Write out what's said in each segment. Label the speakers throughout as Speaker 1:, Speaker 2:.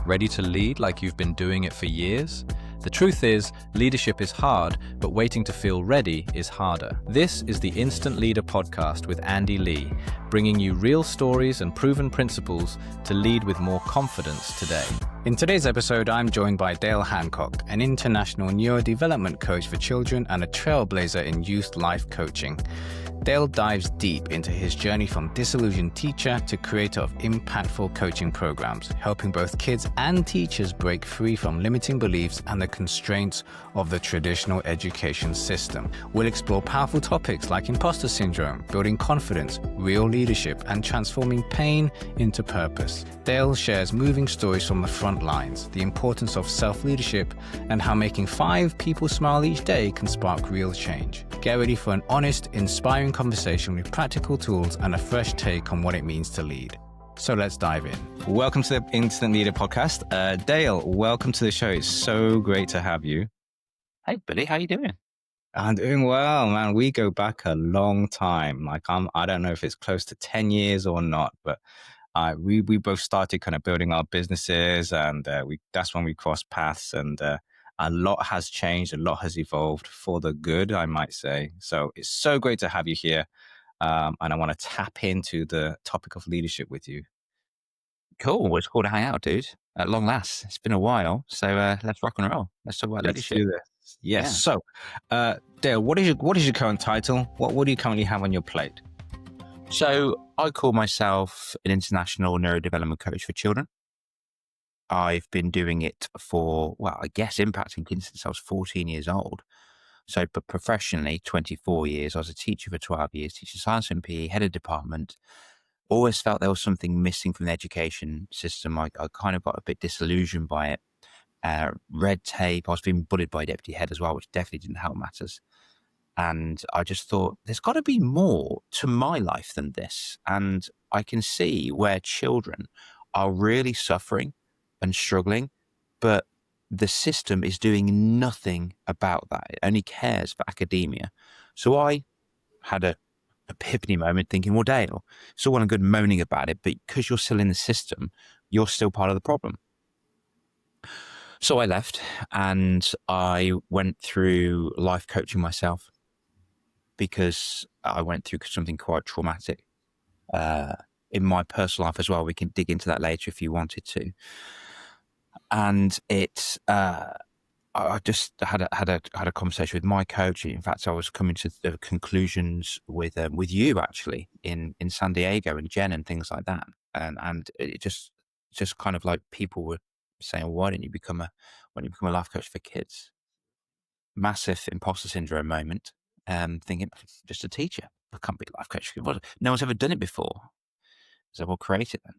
Speaker 1: Ready to lead like you've been doing it for years? The truth is, leadership is hard, but waiting to feel ready is harder. This is the Instant Leader podcast with Andy Lee, bringing you real stories and proven principles to lead with more confidence today. In today's episode, I'm joined by Dale Hancock, an international neurodevelopment coach for children and a trailblazer in youth life coaching. Dale dives deep into his journey from disillusioned teacher to creator of impactful coaching programs, helping both kids and teachers break free from limiting beliefs and the constraints of the traditional education system. We'll explore powerful topics like imposter syndrome, building confidence, real leadership, and transforming pain into purpose. Dale shares moving stories from the front lines, the importance of self-leadership, and how making 5 people smile each day can spark real change. Get ready for an honest, inspiring conversation with practical tools and a fresh take on what it means to lead. So let's dive in. Welcome to the Instant Leader podcast. Dale, welcome to the show. It's so great to have you.
Speaker 2: Hey, buddy, how you doing?
Speaker 1: I'm doing well, man. We go back a long time. I don't know if it's close to 10 years or not, but we both started kind of building our businesses, and that's when we crossed paths, and a lot has changed, a lot has evolved for the good, I might say. So it's so great to have you here. And I want to tap into the topic of leadership with you.
Speaker 2: Cool. Well, it's cool to hang out, dude. At long last. It's been a while. So let's rock and roll. Let's talk about leadership.
Speaker 1: Let's do this. Yes. Yeah. So, Dale, what is your current title? What do you currently have on your plate?
Speaker 2: So I call myself an international neurodevelopment coach for children. I've been doing it for, impacting kids since I was 14 years old. So, but professionally, 24 years. I was a teacher for 12 years, teaching science and PE, head of department. Always felt there was something missing from the education system. I kind of got a bit disillusioned by it. Red tape. I was being bullied by a deputy head as well, which definitely didn't help matters. And I just thought, there's got to be more to my life than this. And I can see where children are really suffering and struggling, but the system is doing nothing about that. It only cares for academia. So I had a epiphany moment thinking, well, Dale, it's all well and good moaning about it, but because you're still in the system, you're still part of the problem. So I left and I went through life coaching myself because I went through something quite traumatic in my personal life as well. We can dig into that later if you wanted to. And it's I just had a conversation with my coach. In fact, I was coming to the conclusions with you actually in San Diego and Jen and things like that. And it just kind of like people were saying, well, why don't you become a life coach for kids? Massive imposter syndrome moment. Thinking, just a teacher, I can't be a life coach. No one's ever done it before. So well, create it then.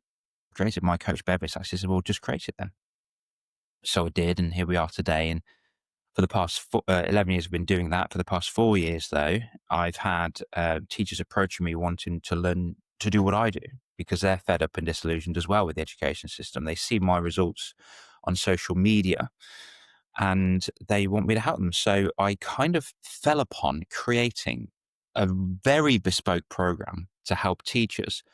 Speaker 2: Created my coach Bevis. I said, well, just create it then. So I did, and here we are today. And for the past 11 years, I've been doing that. For the past 4 years, though, I've had teachers approaching me wanting to learn to do what I do because they're fed up and disillusioned as well with the education system. They see my results on social media and they want me to help them. So I kind of fell upon creating a very bespoke program to help teachers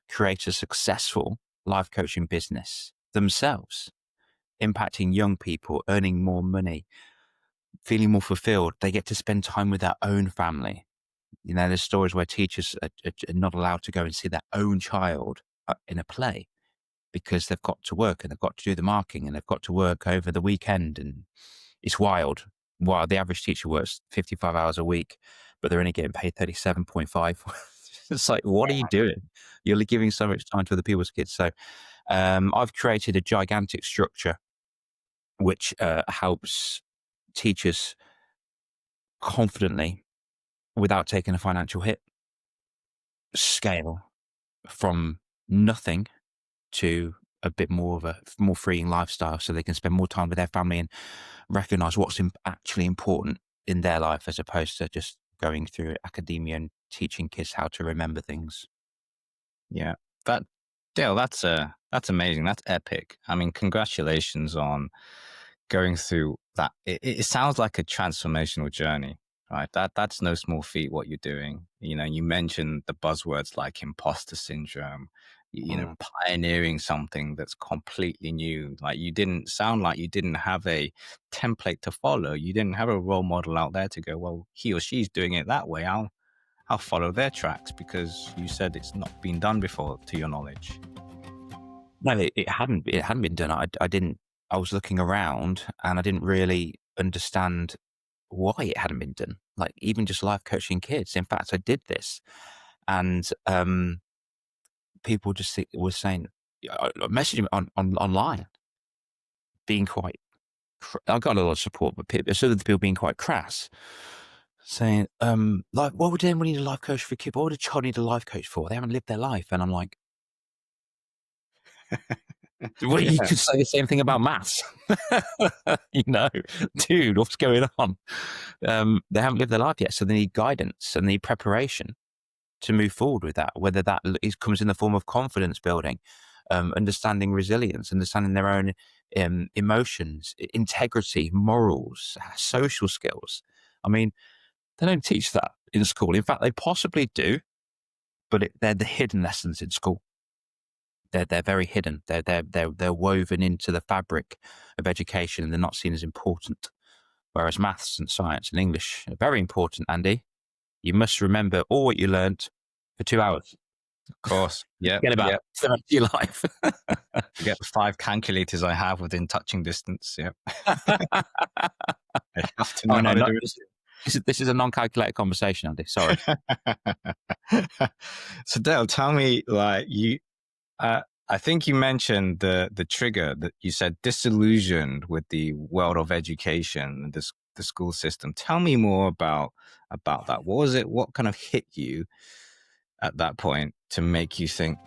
Speaker 2: create a successful life coaching business themselves, impacting young people, earning more money, feeling more fulfilled. They get to spend time with their own family. You know, there's stories where teachers are not allowed to go and see their own child in a play because they've got to work and they've got to do the marking and they've got to work over the weekend. And it's wild. While the average teacher works 55 hours a week, but they're only getting paid 37.5. It's like, what are you doing? You're giving so much time to other people's kids. So I've created a gigantic structure which helps teachers confidently, without taking a financial hit, scale from nothing to a bit more of a more freeing lifestyle so they can spend more time with their family and recognize what's actually important in their life as opposed to just going through academia and teaching kids how to remember things.
Speaker 1: Yeah, Dale, that's amazing. That's epic. I mean, congratulations on going through that. It sounds like a transformational journey, right? That's no small feat what you're doing. You know, you mentioned the buzzwords like imposter syndrome, you know, pioneering something that's completely new. Like you didn't sound like you didn't have a template to follow. You didn't have a role model out there to go, well, he or she's doing it that way. I'll follow their tracks, because you said it's not been done before, to your knowledge.
Speaker 2: No, it hadn't. It hadn't been done. I didn't. I was looking around, and I didn't really understand why it hadn't been done. Like even just life coaching kids. In fact, I did this, and people just were saying, messaging me online, being quite. I got a lot of support, but some of the people being quite crass, saying, like, "Why would anyone need a life coach for a kid? What would a child need a life coach for? They haven't lived their life." And I'm like, well, you
Speaker 1: Yeah.
Speaker 2: could say the same thing about maths. You know, dude, what's going on? They haven't lived their life yet, so they need guidance and they need preparation to move forward with that, whether that comes in the form of confidence building, understanding resilience, understanding their own emotions, integrity, morals, social skills. I mean, they don't teach that in school. In fact, they possibly do, but they're the hidden lessons in school. They're very hidden. They're woven into the fabric of education, and they're not seen as important. Whereas maths and science and English are very important, Andy. You must remember all what you learned for 2 hours.
Speaker 1: Of course. Yeah.
Speaker 2: Forget about
Speaker 1: Yeah.
Speaker 2: the rest of your life.
Speaker 1: Forget the 5 calculators I have within touching distance. Yeah. I have to
Speaker 2: Oh
Speaker 1: know
Speaker 2: no,
Speaker 1: how to
Speaker 2: not
Speaker 1: do
Speaker 2: this is a non-calculated conversation, Andy. Sorry.
Speaker 1: it. So Dale, tell me, like I think you mentioned the trigger that you said disillusioned with the world of education, the school system. Tell me more about that. What was it? What kind of hit you at that point to make you think,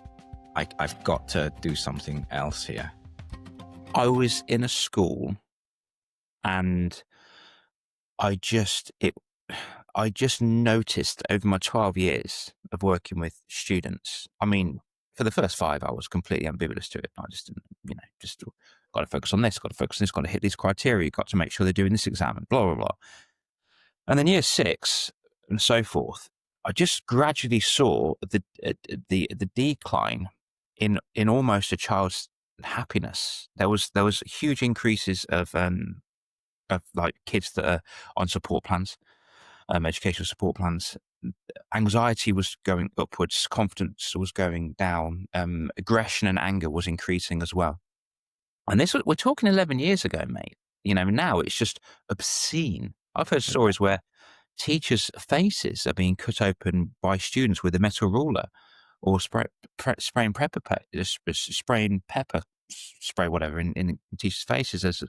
Speaker 1: I've got to do something else here?
Speaker 2: I was in a school, and I just noticed over my 12 years of working with students. I mean, for the first 5, I was completely ambivalent to it. I just didn't, just got to focus on this, got to focus on this, got to hit these criteria, got to make sure they're doing this exam, and blah, blah, blah. And then year 6 and so forth, I just gradually saw the decline in almost a child's happiness. There was huge increases of like kids that are on support plans, educational support plans. Anxiety was going upwards, confidence was going down, aggression and anger was increasing as well. And we're talking 11 years ago, mate. Now it's just obscene. I've heard stories where teachers' faces are being cut open by students with a metal ruler, or spraying pepper spray, whatever, in teachers' faces. There's a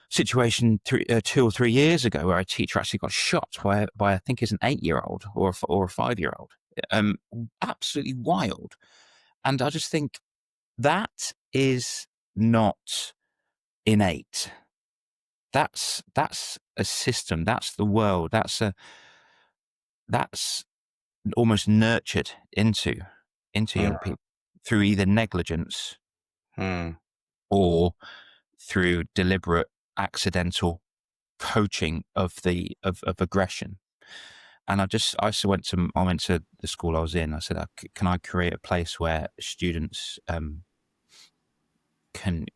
Speaker 2: situation 2 or 3 years ago where a teacher actually got shot by I think it's an 8-year-old or a 5-year-old. Absolutely wild. And I just think that is not innate. That's a system. That's the world. That's almost nurtured into young people through either negligence
Speaker 1: Hmm.
Speaker 2: or through deliberate, accidental coaching of aggression. And I went to the school I was in. I said, can I create a place where students can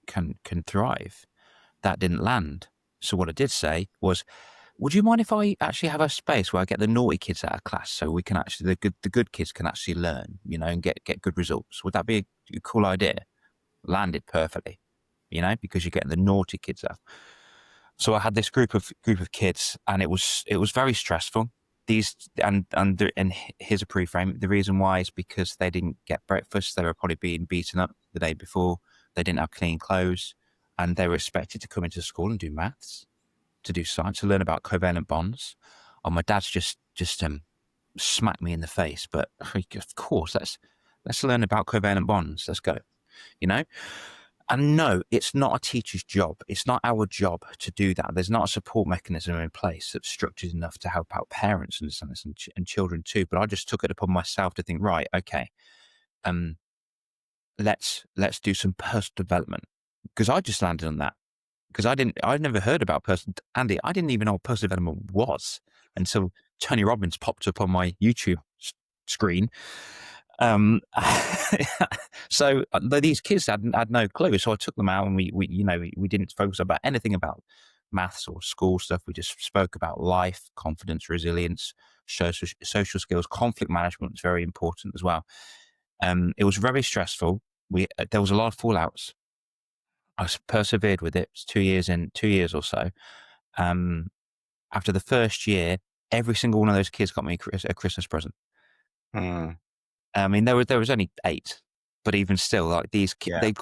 Speaker 2: thrive? That didn't land. So what I did say was, would you mind if I actually have a space where I get the naughty kids out of class, so we can actually the good kids can actually learn, and get good results? Would that be a cool idea? Landed perfectly, because you're getting the naughty kids out. So I had this group of kids, and it was very stressful. And here's a pre-frame. The reason why is because they didn't get breakfast. They were probably being beaten up the day before. They didn't have clean clothes, and they were expected to come into school and do maths, to do science, to learn about covalent bonds. Oh, my dad's just smacked me in the face. But of course, let's learn about covalent bonds. Let's go. And no, it's not a teacher's job. It's not our job to do that. There's not a support mechanism in place that's structured enough to help out parents understand this, and children too. But I just took it upon myself to think, right, okay, let's do some personal development, because I just landed on that, because I'd never heard about Andy. I didn't even know what personal development was until Tony Robbins popped up on my YouTube screen. Um, so these kids had no clue. So I took them out, and we didn't focus about anything about maths or school stuff. We just spoke about life, confidence, resilience, social skills, conflict management was very important as well. It was very stressful. There was a lot of fallouts. I persevered with it. It was 2 years or so. After the first year, every single one of those kids got me a Christmas present.
Speaker 3: Mm.
Speaker 2: I mean, there was only 8, but even still, like these kids,
Speaker 3: Yeah.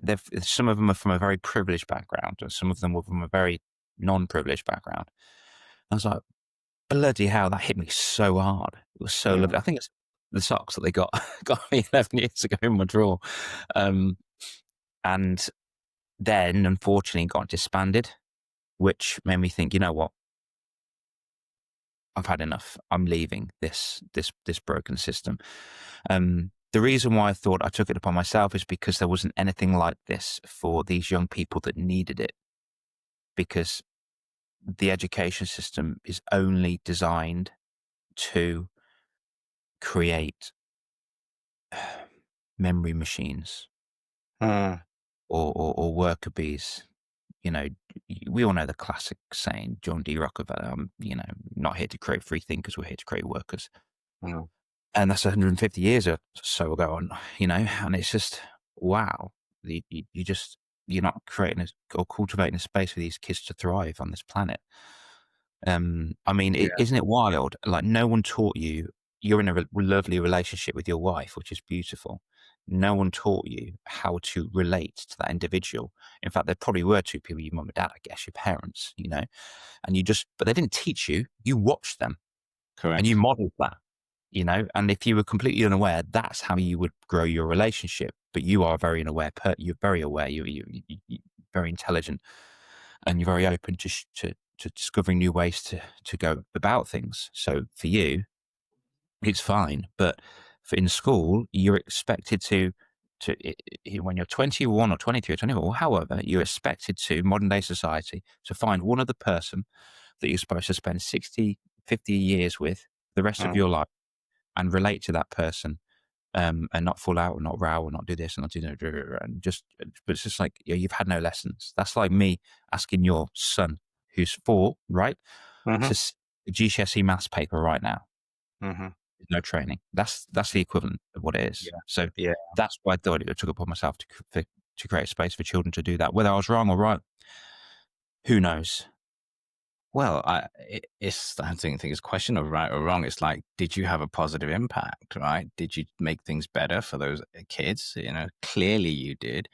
Speaker 2: they've some of them are from a very privileged background, and some of them were from a very non-privileged background. I was like, bloody hell, that hit me so hard. It was so lovely. I think it's the socks that they got me 11 years ago in my drawer, and then unfortunately got disbanded, which made me think, you know what? I've had enough. I'm leaving this broken system. The reason why I thought I took it upon myself is because there wasn't anything like this for these young people that needed it. Because the education system is only designed to create memory machines
Speaker 3: Mm.
Speaker 2: or worker bees. You know, we all know the classic saying, John D. Rockefeller, not here to create free thinkers, we're here to create workers.
Speaker 3: Mm.
Speaker 2: And that's 150 years or so ago on, and it's just, wow. You're not creating or cultivating a space for these kids to thrive on this planet. I mean,
Speaker 3: Yeah.
Speaker 2: isn't it wild? Like, no one taught you. You're in a lovely relationship with your wife, which is beautiful. No one taught you how to relate to that individual. In fact, there probably were 2 people, your mum and dad, I guess, your parents, but they didn't teach you. You watched them
Speaker 3: Correct.
Speaker 2: and you modeled that, and if you were completely unaware, that's how you would grow your relationship. But you are very unaware. You're very aware. You're very intelligent, and you're very open to discovering new ways to go about things. So for you, it's fine. But in school, you're expected when you're 21 or 23 or 24, or however, you're expected to, modern day society, to find one other person that you're supposed to spend 60, 50 years with the rest of your life and relate to that person, and not fall out or not row or not do this and not do that. But it's just like, you've had no lessons. That's like me asking your son, who's 4, right, to GCSE maths paper right now.
Speaker 3: Mm-hmm.
Speaker 2: No training. That's the equivalent of what it is.
Speaker 3: Yeah.
Speaker 2: So
Speaker 3: Yeah.
Speaker 2: that's why I thought I took it upon myself to create a space for children to do that. Whether I was wrong or right, who knows?
Speaker 1: Well, I don't think it's a question of right or wrong. It's like, did you have a positive impact, right? Did you make things better for those kids? Clearly you did.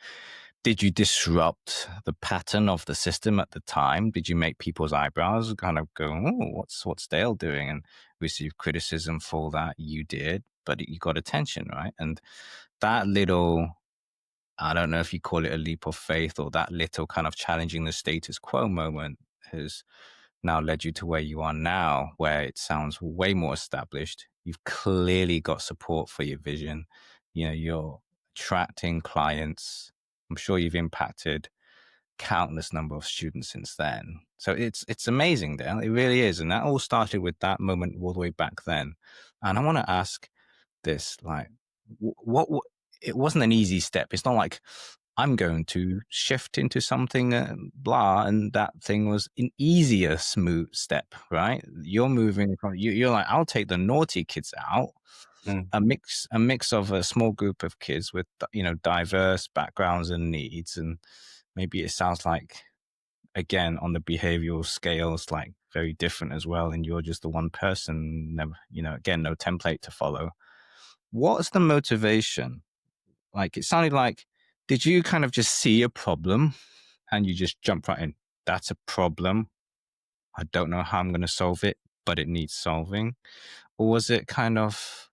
Speaker 1: Did you disrupt the pattern of the system at the time? Did you make people's eyebrows kind of go, oh, what's Dale doing? And receive criticism for that? You did, but you got attention, right? And that little, I don't know if you call it a leap of faith, or that little kind of challenging the status quo moment has now led you to where you are now, where it sounds way more established. You've clearly got support for your vision. You're attracting clients. I'm sure you've impacted countless number of students since then. So it's amazing, Dale. It really is. And that all started with that moment all the way back then. And I want to ask this, like, what it wasn't an easy step. It's not like I'm going to shift into something, blah, and that thing was an easier, smooth step, right? You're moving from, you're like, I'll take the naughty kids out, a mix of a small group of kids with, diverse backgrounds and needs. And maybe it sounds like, again, on the behavioral scale, it's like very different as well. And you're just the one person, never, again, no template to follow. What's the motivation? Like, it sounded like, did you kind of just see a problem and you just jump right in? That's a problem. I don't know how I'm going to solve it, but it needs solving. Or was it kind of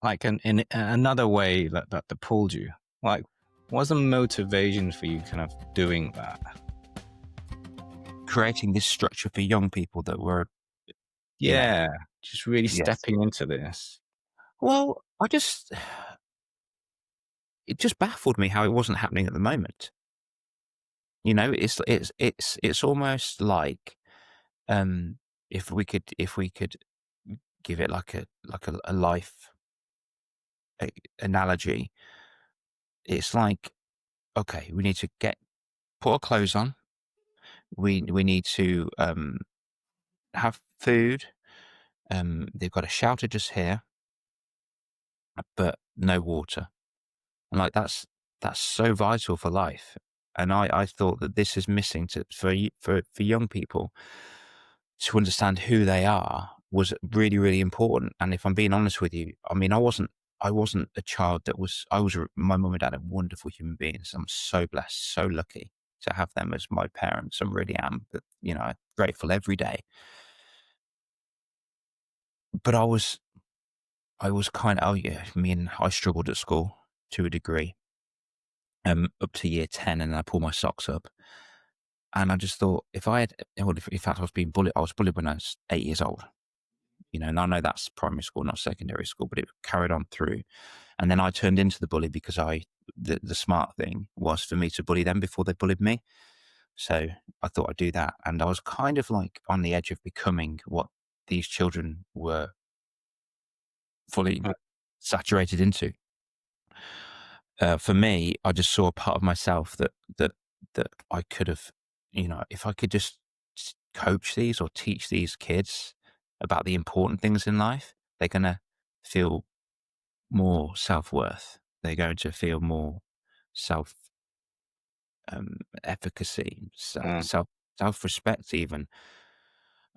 Speaker 1: like in another way that pulled you? Like, what was the motivation for you kind of doing that?
Speaker 2: Creating this structure for young people that were,
Speaker 1: just really stepping into this.
Speaker 2: Well, it just baffled me how it wasn't happening at the moment. It's almost like, if we could give it like a life analogy. It's like, okay, we need to put our clothes on. We need to have food. They've got a shelter just here, but no water. And like that's so vital for life. And I thought that this is missing for young people to understand who they are was really, really important. And if I'm being honest with you, I mean, I wasn't a child my mum and dad are wonderful human beings. I'm so blessed, so lucky to have them as my parents. I really am, but grateful every day. But I was kind of, I struggled at school to a degree, up to year 10, and then I pulled my socks up. And I just thought, in fact, I was bullied when I was 8 years old, and I know that's primary school, not secondary school, but it carried on through. And then I turned into the bully because the smart thing was for me to bully them before they bullied me. So I thought I'd do that. And I was kind of like on the edge of becoming what these children were fully saturated into. For me, I just saw a part of myself that I could have, if I could just coach these or teach these kids about the important things in life, they're going to feel more self-worth. They're going to feel more self efficacy, self-respect even.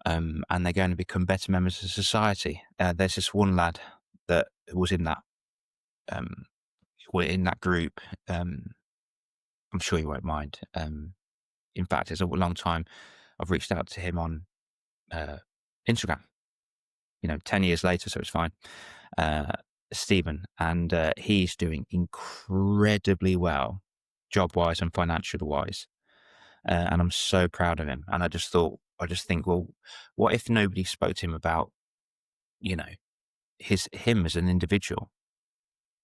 Speaker 2: And they're going to become better members of society. There's this one lad that was in that group. I'm sure you won't mind. In fact, it's a long time. I've reached out to him on Instagram, 10 years later, so it's fine. Stephen, and he's doing incredibly well, job-wise and financial-wise. And I'm so proud of him. And I just think, well, what if nobody spoke to him about, him as an individual?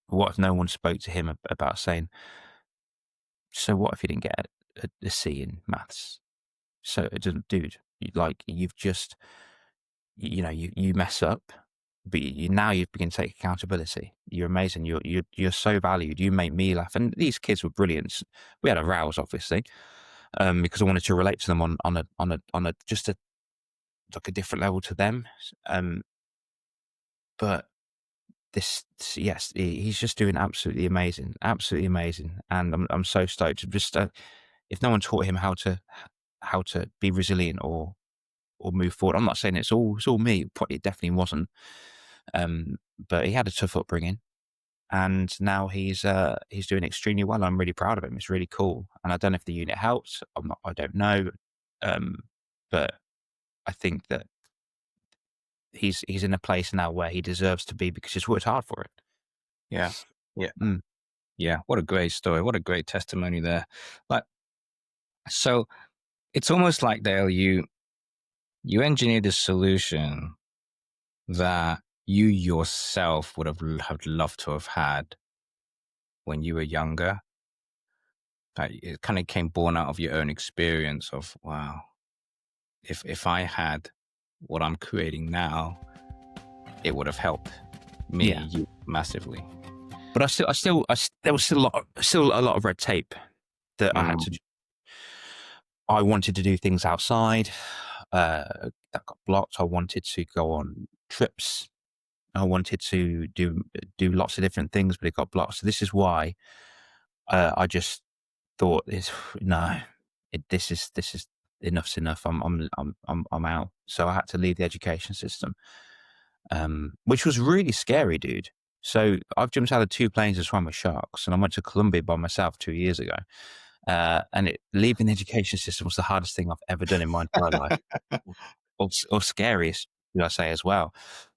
Speaker 2: What if no one spoke to him about saying, so what if you didn't get a C in maths? So it doesn't, dude, you've just, you mess up, but now you begin to take accountability. You're amazing. You're so valued. You make me laugh. And these kids were brilliant. We had a rows, obviously, because I wanted to relate to them on a just a different level to them. But yes, he's just doing absolutely amazing, and I'm so stoked. Just if no one taught him how to be resilient or move forward, I'm not saying it's all me. It definitely wasn't. But he had a tough upbringing, and now he's doing extremely well. I'm really proud of him. It's really cool, and I don't know if the unit helped. I don't know, but I think that he's in a place now where he deserves to be because he's worked hard for it.
Speaker 3: Yeah. Yeah. What a great story. What a great testimony there. So it's almost like, Dale, you engineered a solution that you yourself would have loved to have had when you were younger. It kind of came born out of your own experience of, wow, if I had what I'm creating now, it would have helped me massively.
Speaker 2: But there was still a lot of red tape that I had to. I wanted to do things outside. That got blocked. I wanted to go on trips. I wanted to do lots of different things, but it got blocked. So this is why I just thought, this is enough's enough. I'm out. So I had to leave the education system, which was really scary, dude. So I've jumped out of 2 planes and swam with sharks, and I went to Colombia by myself 2 years ago. And leaving the education system was the hardest thing I've ever done in my entire life, or scariest, should I say, as well,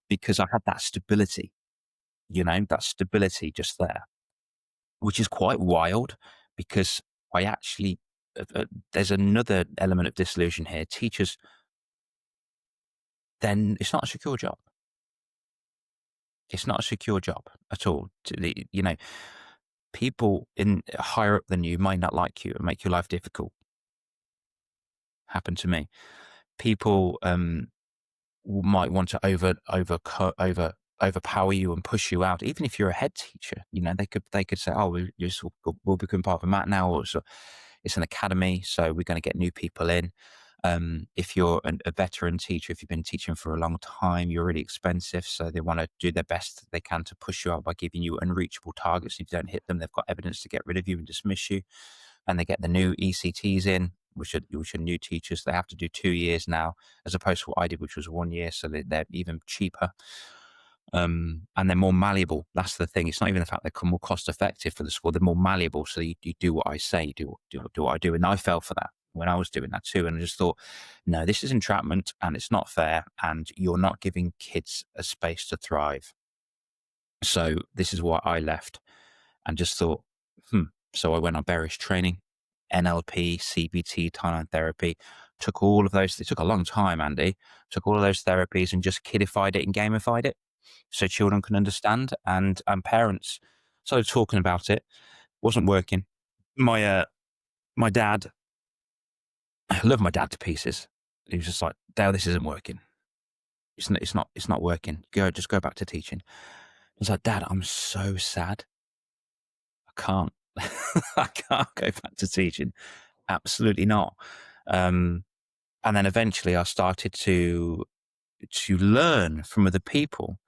Speaker 2: because I had that stability, that stability just there, which is quite wild, because I actually, there's another element of disillusion here. Teachers, then it's not a secure job. It's not a secure job at all. People in higher up than you might not like you and make your life difficult. Happened to me. People might want to over overpower you and push you out. Even if you're a head teacher, they could say, oh, we'll become part of a mat now, or so it's an academy, so we're going to get new people in. If you're a veteran teacher, if you've been teaching for a long time, you're really expensive, so they want to do their best they can to push you out by giving you unreachable targets. If you don't hit them, they've got evidence to get rid of you and dismiss you. And they get the new ECTs in, which are new teachers. They have to do 2 years now, as opposed to what I did, which was 1 year, so they're even cheaper. And they're more malleable. That's the thing. It's not even the fact they're more cost effective for the school. They're more malleable. So you do what I say, do what I do. And I fell for that when I was doing that too. And I just thought, no, this is entrapment and it's not fair. And you're not giving kids a space to thrive. So this is why I left and just thought, So I went on various training, NLP, CBT, timeline therapy, took all of those. It took a long time, Andy. Took all of those therapies and just kidified it and gamified it, so children can understand, and parents started talking about it. Wasn't working. My dad, I love my dad to pieces. He was just like, Dale, this isn't working. It's not working. Just go back to teaching. I was like, Dad, I'm so sad. I can't. I can't go back to teaching. Absolutely not. And then eventually I started to learn from other people,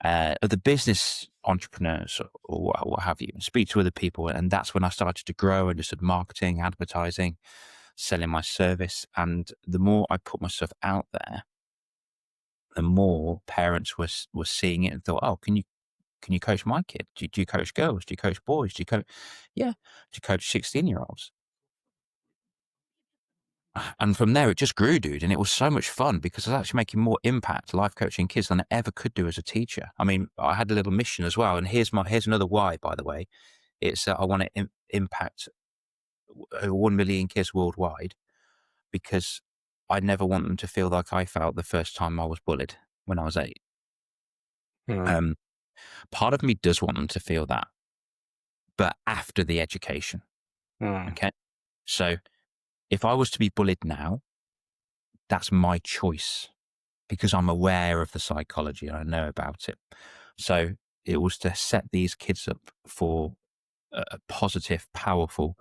Speaker 2: other business entrepreneurs or what have you, and speak to other people. And that's when I started to grow and just marketing, advertising, selling my service. And the more I put myself out there, the more parents were seeing it and thought, oh, can you coach my kid? Do you coach girls? Do you coach boys? Do you coach 16-year-olds? And from there, it just grew, dude. And it was so much fun because I was actually making more impact life coaching kids than I ever could do as a teacher. I mean, I had a little mission as well. And here's another why, by the way. It's I want to impact 1 million kids worldwide, because I never want them to feel like I felt the first time I was bullied when I was 8. Part of me does want them to feel that, but after the education. Okay. So if I was to be bullied now, that's my choice because I'm aware of the psychology and I know about it. So it was to set these kids up for a positive, powerful,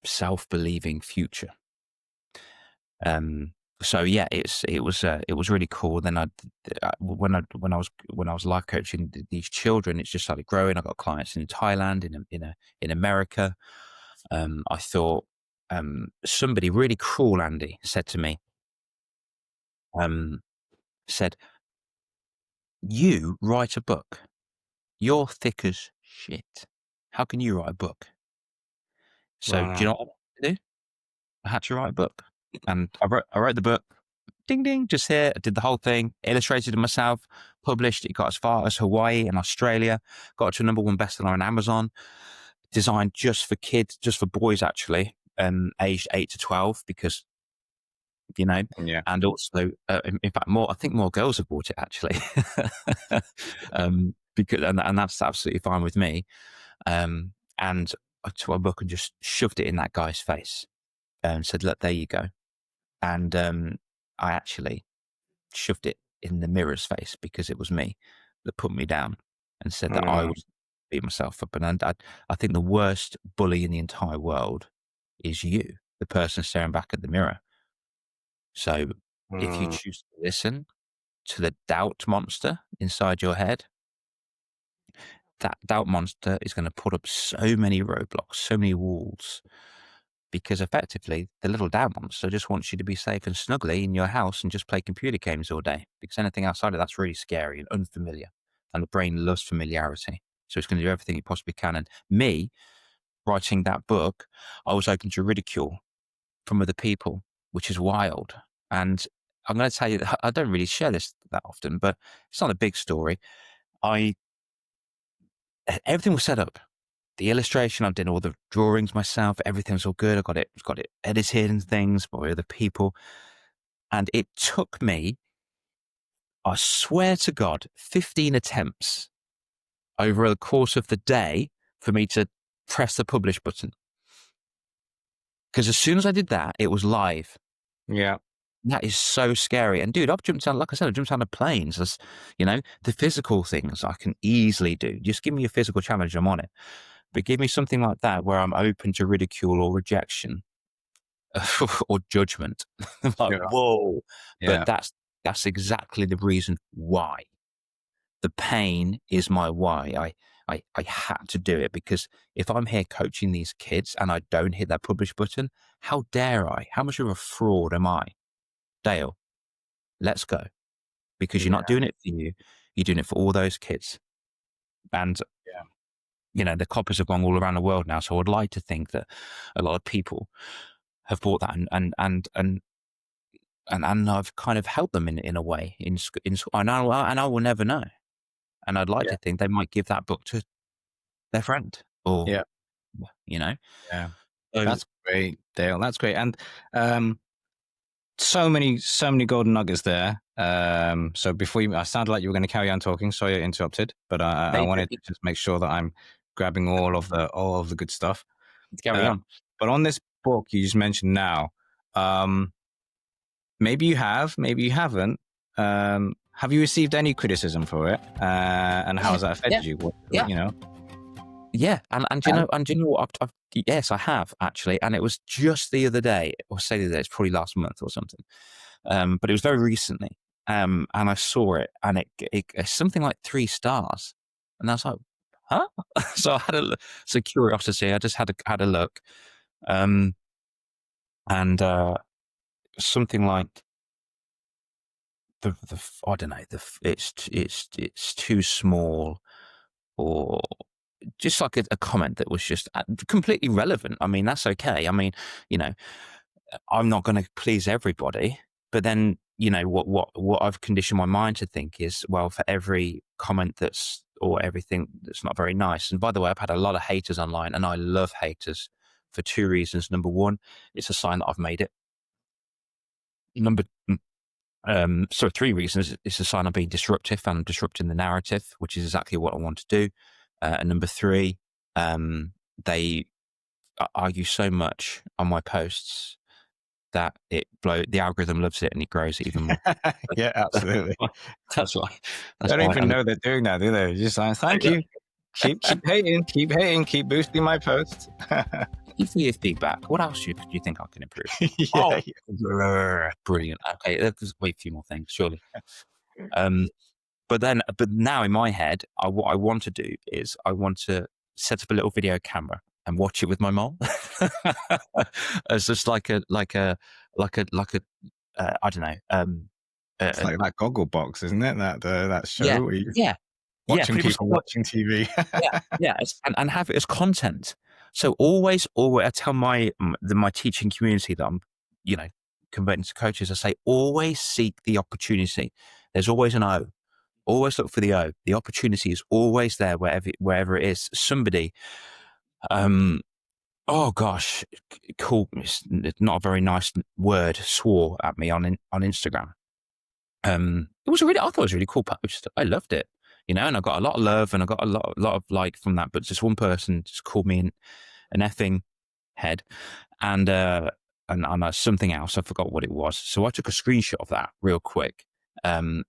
Speaker 2: self-believing future. So yeah, it was really cool. Then when I was life coaching these children, it just started growing. I got clients in Thailand, in America. I thought somebody really cruel, Andy, said to me, said, "You write a book. You're thick as shit. How can you write a book?" So do you know what I had to do? I had to write a book, and I wrote the book. Ding ding, just here. I did the whole thing, illustrated it myself, published. It got as far as Hawaii and Australia. Got to a #1 bestseller on Amazon. Designed just for kids, just for boys actually, aged 8 to 12, because and also in fact I think more girls have bought it actually, because and that's absolutely fine with me. And I took a book and just shoved it in that guy's face and said, "Look, there you go." And I actually shoved it in the mirror's face because it was me that put me down and said that I would beat myself up. And I think the worst bully in the entire world is you, the person staring back at the mirror. So if you choose to listen to the doubt monster inside your head, that doubt monster is going to put up so many roadblocks, so many walls, because effectively the little doubt monster just wants you to be safe and snuggly in your house and just play computer games all day, because anything outside of that's really scary and unfamiliar, and the brain loves familiarity. So it's going to do everything it possibly can. And me writing that book, I was open to ridicule from other people, which is wild. And I'm going to tell you, I don't really share this that often, but it's not a big story. Everything was set up. The illustration, I did all the drawings myself. Everything was all good. I got it edited and things by other people. And it took me, I swear to God, 15 attempts over the course of the day for me to press the publish button. Because as soon as I did that, it was live.
Speaker 3: Yeah.
Speaker 2: That is so scary. And dude, I've jumped out, like I said, I've jumped out of planes. As you know, the physical things I can easily do. Just give me a physical challenge, I'm on it. But give me something like that where I'm open to ridicule or rejection or judgment. I'm like,
Speaker 3: Yeah.
Speaker 2: whoa.
Speaker 3: Yeah.
Speaker 2: But that's exactly the reason why. The pain is my why. I had to do it, because if I'm here coaching these kids and I don't hit that publish button, how dare I? How much of a fraud am I? Dale, let's go. Because you're
Speaker 3: Yeah.
Speaker 2: not doing it for you. You're doing it for all those kids. And,
Speaker 3: Yeah.
Speaker 2: you know, the copies have gone all around the world now. So I would like to think that a lot of people have bought that and I've kind of helped them in a way and I will never know. And I'd like
Speaker 3: Yeah.
Speaker 2: to think they might give that book to their friend or,
Speaker 3: Yeah.
Speaker 2: you know.
Speaker 3: Yeah.
Speaker 2: So,
Speaker 3: That's great, Dale. That's great. And so many golden nuggets there. So before I sounded like you were going to carry on talking. Sorry, I interrupted, but I wanted to just make sure that I'm grabbing all of the good stuff.
Speaker 2: carry on.
Speaker 3: But on this book you just mentioned now, maybe you have, maybe you haven't. Have you received any criticism for it? And how has that affected you?
Speaker 2: Yeah.
Speaker 3: You know?
Speaker 2: Yeah, and do you know what? Yes, I have actually, and it was just the other day, or say the other day, it's probably last month or something. But it was very recently, and I saw it, and it's something like 3 stars, and I was like, huh? So I had a look. So curiosity, I just had a look, and something like the I don't know, it's too small, or just like a comment that was just completely relevant. I mean, that's okay. I mean, you know, I'm not going to please everybody, but then, you know, what I've conditioned my mind to think is, well, for every comment or everything that's not very nice. And by the way, I've had a lot of haters online, and I love haters for 2 reasons. Number one, it's a sign that I've made it. So 3 reasons. It's a sign I'm being disruptive and I'm disrupting the narrative, which is exactly what I want to do. And number 3, they argue so much on my posts that the algorithm loves it and it grows it even more.
Speaker 3: Yeah, absolutely.
Speaker 2: That's why.
Speaker 3: I don't even know they're doing that, do they? Just like, thank you. Keep hating, keep boosting my posts.
Speaker 2: Give me your feedback. What else do you think I can improve? Brilliant. Okay, there's wait a few more things, surely. But now in my head, what I want to do is I want to set up a little video camera and watch it with my mom. It's just like a I don't know.
Speaker 3: It's like that goggle box, isn't it? That show where you watching people watching TV.
Speaker 2: And have it as content. So always, I tell my teaching community that I'm, you know, converting to coaches. I say always seek the opportunity. There's always an O. Always look for the O. The opportunity is always there wherever it is. Somebody, oh gosh, cool. It's not a very nice word. Swore at me on Instagram. I thought it was a really cool post. I loved it, you know, and I got a lot of love and I got a lot of like from that. But just one person just called me an effing head, and something else. I forgot what it was. So I took a screenshot of that real quick, and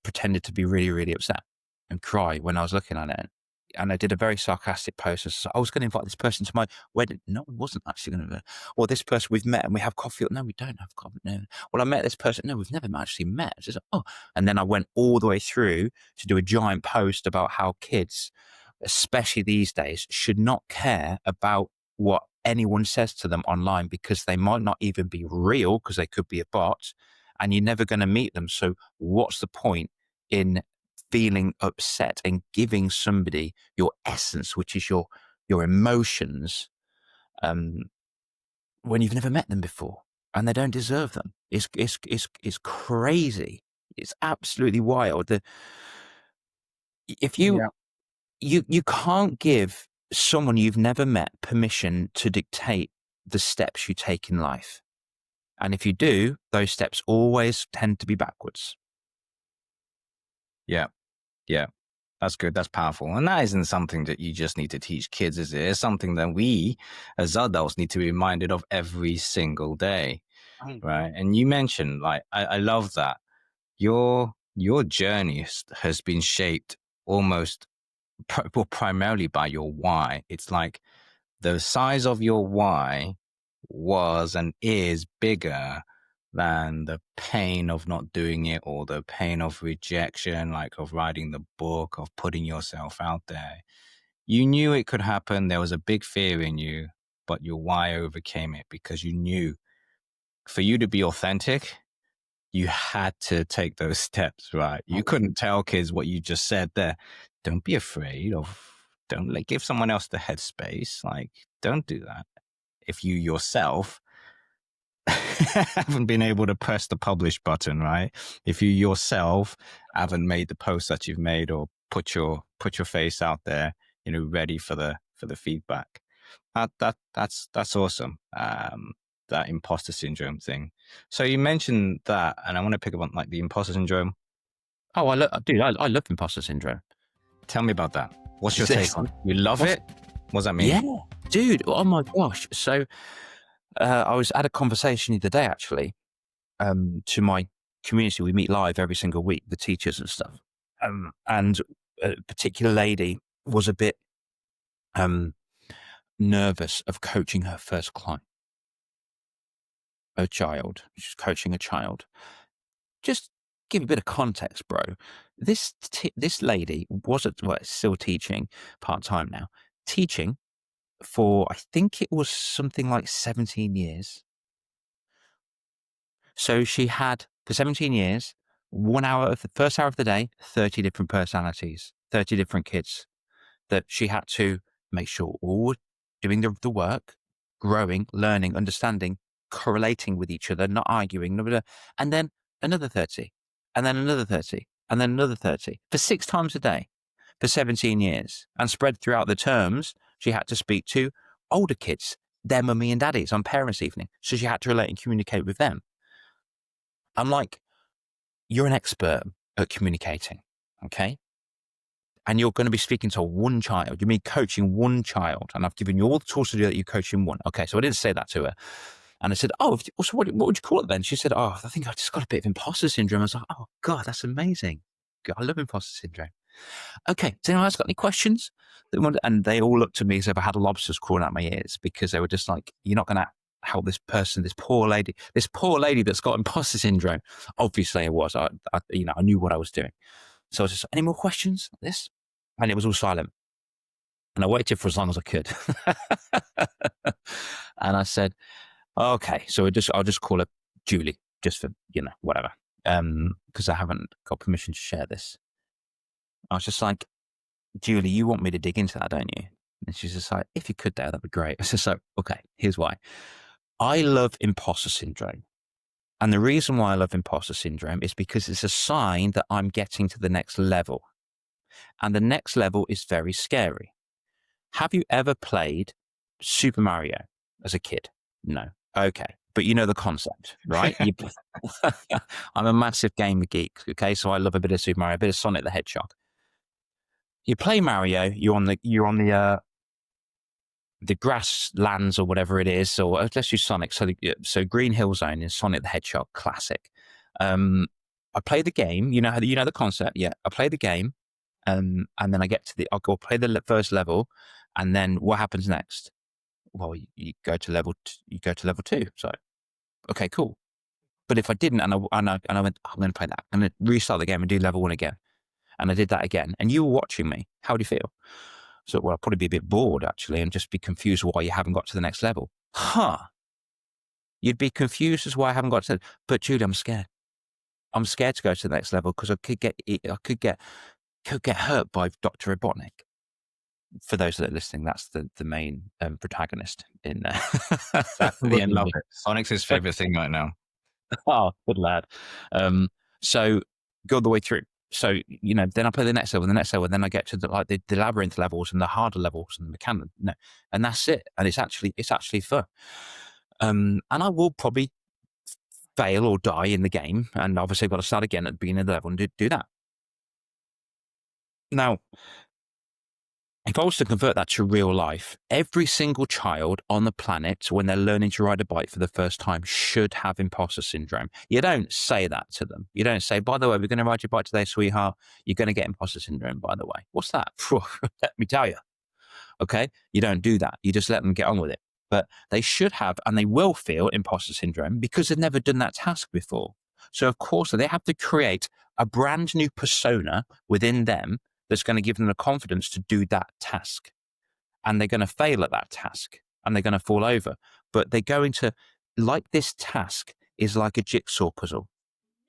Speaker 2: pretended to be really, really upset and cry when I was looking at it. And I did a very sarcastic post. So I was going to invite this person to my wedding. No, I wasn't actually going to. Or this person we've met and we have coffee. No, we don't have coffee. No. Well, I met this person. No, we've never actually met. Just, and then I went all the way through to do a giant post about how kids, especially these days, should not care about what anyone says to them online, because they might not even be real, because they could be a bot and you're never going to meet them. So what's the point in feeling upset and giving somebody your essence, which is your emotions, when you've never met them before and they don't deserve them? It's crazy. It's absolutely wild. If you can't give someone you've never met permission to dictate the steps you take in life. And if you do, those steps always tend to be backwards.
Speaker 3: Yeah. Yeah. That's good. That's powerful. And that isn't something that you just need to teach kids, is it? It's something that we as adults need to be reminded of every single day. right? And you mentioned, like, I love that your journey has been shaped almost primarily by your why. It's like the size of your why was and is bigger than the pain of not doing it, or the pain of rejection, like of writing the book, of putting yourself out there. You knew it could happen. There was a big fear in you, but your why overcame it, because you knew for you to be authentic, you had to take those steps, right? You couldn't tell kids what you just said there. Don't be afraid of, don't like give someone else the headspace. Like, don't do that. If you yourself haven't been able to press the publish button, right? If you yourself haven't made the post that you've made, or put your face out there, ready for the feedback. That's awesome. That imposter syndrome thing. So you mentioned that, and I want to pick up on like the imposter syndrome.
Speaker 2: Oh, I love imposter syndrome.
Speaker 3: Tell me about that. What's your take on it? You love it? What does that mean?
Speaker 2: Yeah, dude. Oh my gosh. So I was at a conversation the other day, actually, to my community. We meet live every single week, the teachers and stuff. And a particular lady was a bit nervous of coaching her first client, a child. She's coaching a child. Just give a bit of context, bro. This lady still teaching part-time now, teaching for, I think it was something like 17 years. So she had, for 17 years, 1 hour of the first hour of the day, 30 different personalities, 30 different kids that she had to make sure all were doing the work, growing, learning, understanding, correlating with each other, not arguing, and then another 30, and then another 30, and then another 30 for 6 times a day for 17 years. And spread throughout the terms, she had to speak to older kids, their mummy and daddies on parents' evening. So she had to relate and communicate with them. I'm like, you're an expert at communicating, okay? And you're going to be speaking to one child. You mean coaching one child. And I've given you all the tools to do that. You're coaching one. Okay, so I didn't say that to her. And I said, so what would you call it then? She said, I think I just got a bit of imposter syndrome. I was like, oh, God, that's amazing. God, I love imposter syndrome. Okay, does anyone else got any questions? And they all looked at me as if I had lobsters crawling out my ears, because they were just like, you're not going to help this person, this poor lady that's got imposter syndrome. Obviously I was. I knew what I was doing. So I was just, any more questions like this? And it was all silent. And I waited for as long as I could. And I said, okay, so I'll just call her Julie, just for, whatever. Because I haven't got permission to share this. I was just like, Julie, you want me to dig into that, don't you? And she's just like, if you could, Dale, that'd be great. I said, so, okay, here's why. I love imposter syndrome. And the reason why I love imposter syndrome is because it's a sign that I'm getting to the next level. And the next level is very scary. Have you ever played Super Mario as a kid? No. Okay. But you know the concept, right? I'm a massive gamer geek. Okay. So I love a bit of Super Mario, a bit of Sonic the Hedgehog. You play Mario, you're on the grasslands or whatever it is, or let's use Sonic. So Green Hill Zone is Sonic the Hedgehog classic. I play the game. You know the concept. Yeah, I play the game, and then I'll go play the first level, and then what happens next? Well, you go to level 2. So, okay, cool. But if I didn't, and I went, I'm going to play that. I'm going to restart the game and do level 1 again, and I did that again, and you were watching me. How do you feel? So, well, I'll probably be a bit bored, actually, and just be confused why you haven't got to the next level. You'd be confused as why I haven't got to. But Julie, I'm scared. I'm scared to go to the next level because I could get hurt by Dr. Robotnik. For those that are listening, that's the main protagonist in
Speaker 3: the end. Love it. Sonic's his favorite thing right now.
Speaker 2: Oh, good lad. So go all the way through. So, then I play the next level, and then I get to the labyrinth levels and the harder levels and the mechanic. No, and that's it. And it's actually fun. And I will probably fail or die in the game. And obviously I've got to start again at the beginning of the level and do that. Now, if I was to convert that to real life, every single child on the planet, when they're learning to ride a bike for the first time, should have imposter syndrome. You don't say that to them. You don't say, by the way, we're going to ride your bike today, sweetheart. You're going to get imposter syndrome, by the way. What's that? Let me tell you. Okay. You don't do that. You just let them get on with it. But they should have, and they will feel imposter syndrome because they've never done that task before. So of course they have to create a brand new persona within them that's going to give them the confidence to do that task. And they're going to fail at that task and they're going to fall over. But they're going to, like, this task is like a jigsaw puzzle.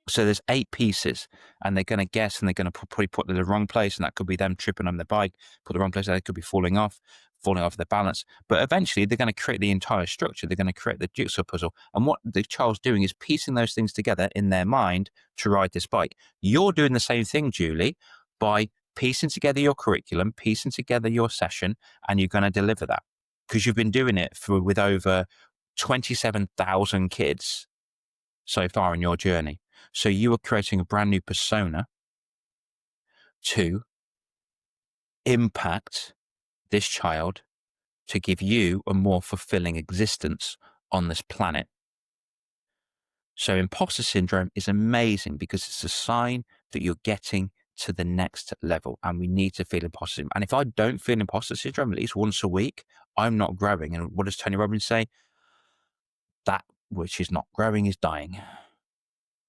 Speaker 2: So there's 8 pieces and they're going to guess, and they're going to probably put it in the wrong place. And that could be them tripping on their bike, put the wrong place. They could be falling off their balance. But eventually they're going to create the entire structure. They're going to create the jigsaw puzzle. And what the child's doing is piecing those things together in their mind to ride this bike. You're doing the same thing, Julie, by piecing together your curriculum, piecing together your session, and you're going to deliver that because you've been doing it with over 27,000 kids so far in your journey. So you are creating a brand new persona to impact this child to give you a more fulfilling existence on this planet. So imposter syndrome is amazing because it's a sign that you're getting to the next level, and we need to feel imposter syndrome. And if I don't feel imposter syndrome at least once a week, I'm not growing. And what does Tony Robbins say? That which is not growing is dying.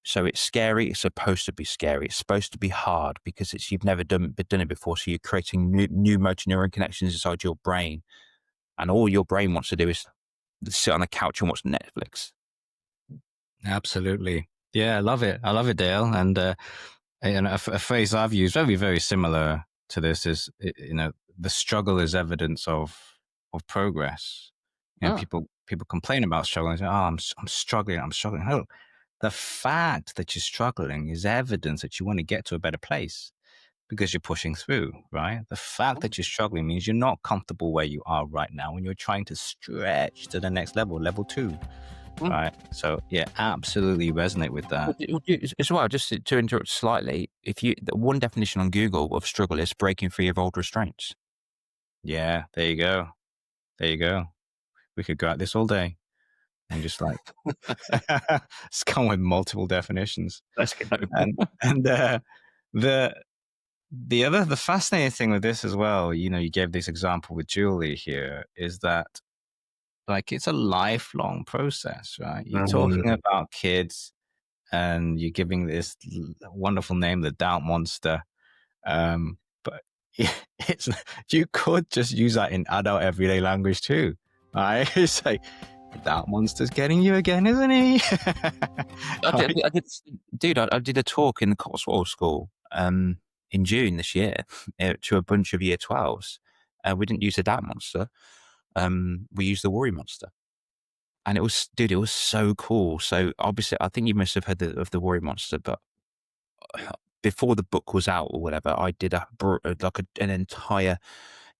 Speaker 2: So it's scary. It's supposed to be scary. It's supposed to be hard because you've never done it before. So you're creating new motor neuron connections inside your brain, and all your brain wants to do is sit on the couch and watch Netflix.
Speaker 3: Absolutely. Yeah, I love it. I love it, Dale. And a phrase I've used very, very similar to this is, the struggle is evidence of progress. People complain about struggling. Say, I'm struggling. Oh, the fact that you're struggling is evidence that you want to get to a better place because you're pushing through, right? The fact that you're struggling means you're not comfortable where you are right now and you're trying to stretch to the next level, level 2. Right. So yeah, absolutely resonate with that.
Speaker 2: As well, just to interrupt slightly, the one definition on Google of struggle is breaking free of old restraints.
Speaker 3: Yeah, there you go. We could go at this all day and just it's come with multiple definitions.
Speaker 2: Let's go.
Speaker 3: And the fascinating thing with this as well, you gave this example with Julie here, is that it's a lifelong process, right? You're talking about kids and you're giving this wonderful name, the doubt monster. But you could just use that in adult everyday language too, right? It's like, the doubt monster's getting you again, isn't he?
Speaker 2: I did a talk in the Cotswold School in June this year to a bunch of year 12s. We didn't use the doubt monster. We used the worry monster. And it was so cool. So obviously, I think you must have heard of the worry monster, but before the book was out or whatever, I did an entire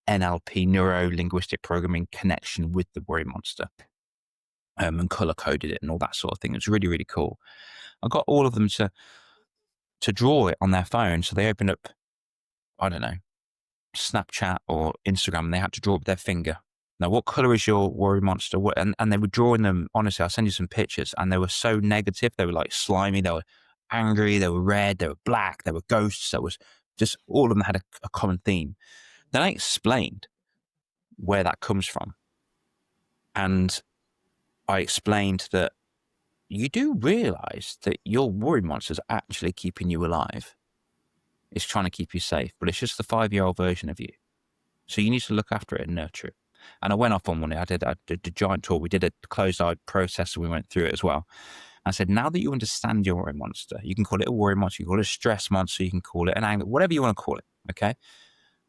Speaker 2: NLP, neuro-linguistic programming connection with the worry monster, and color coded it and all that sort of thing. It was really, really cool. I got all of them to draw it on their phone. So they opened up, I don't know, Snapchat or Instagram, and they had to draw it with their finger. Now, what color is your worry monster? And they were drawing them, honestly, I'll send you some pictures, and they were so negative. They were like slimy, they were angry, they were red, they were black, they were ghosts. There was just, all of them had a common theme. Then I explained where that comes from. And I explained that you do realize that your worry monster is actually keeping you alive. It's trying to keep you safe, but it's just the 5-year-old version of you. So you need to look after it and nurture it. And I went off on one. I did a giant tour. We did a closed-eye process, and we went through it as well. I said, now that you understand your worry monster, you can call it a worry monster, you can call it a stress monster, you can call it an anger, whatever you want to call it, okay?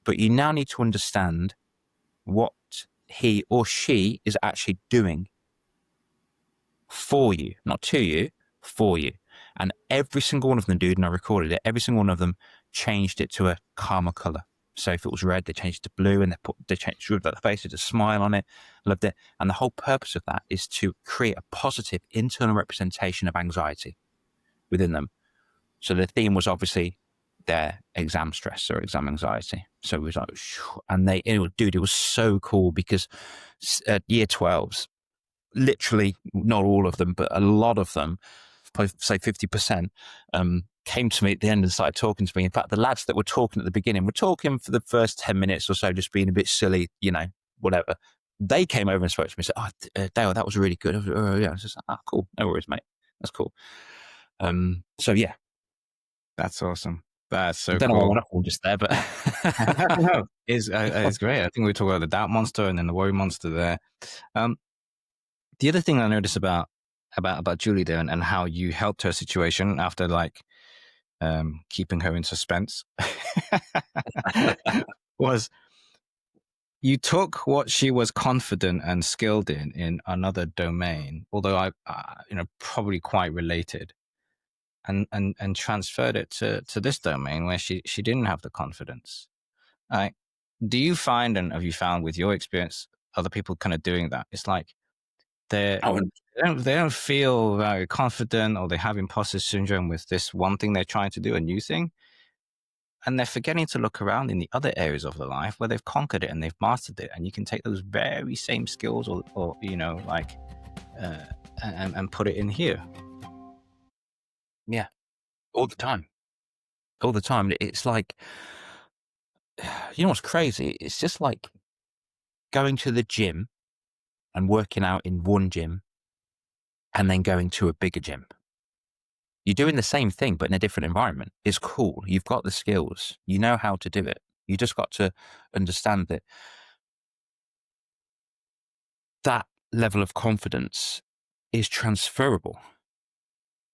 Speaker 2: But you now need to understand what he or she is actually doing for you, not to you, for you. And every single one of them, dude, and I recorded it, every single one of them changed it to a calmer color. So if it was red, they changed it to blue, and they drew that face with a smile on it. Loved it. And the whole purpose of that is to create a positive internal representation of anxiety within them. So the theme was obviously their exam stress or exam anxiety. So it was like, and it was so cool because year 12s, literally not all of them, but a lot of them, probably say 50%, came to me at the end and started talking to me. In fact, the lads that were talking at the beginning were talking for the first 10 minutes or so, just being a bit silly, whatever. They came over and spoke to me and said, "Oh, Dale, that was really good." Yeah. I was just like, cool. No worries, mate. That's cool. So yeah.
Speaker 3: That's awesome. That's so
Speaker 2: I don't know why I
Speaker 3: cool.
Speaker 2: went off all just there, but
Speaker 3: No, it's great. I think we talk about the doubt monster and then the worry monster there. The other thing I noticed about Julie there and how you helped her situation after like keeping her in suspense was you took what she was confident and skilled in another domain, although I probably quite related, and transferred it to this domain where she didn't have the confidence. Do you find, and have you found with your experience, other people kind of doing that? It's like they don't feel very confident, or they have imposter syndrome with this one thing they're trying to do, a new thing, and they're forgetting to look around in the other areas of their life where they've conquered it and they've mastered it, and you can take those very same skills or and put it in here.
Speaker 2: Yeah, all the time. It's like, what's crazy? It's just like going to the gym and working out in one gym and then going to a bigger gym. You're doing the same thing, but in a different environment. It's cool. You've got the skills. You know how to do it. You just got to understand that level of confidence is transferable.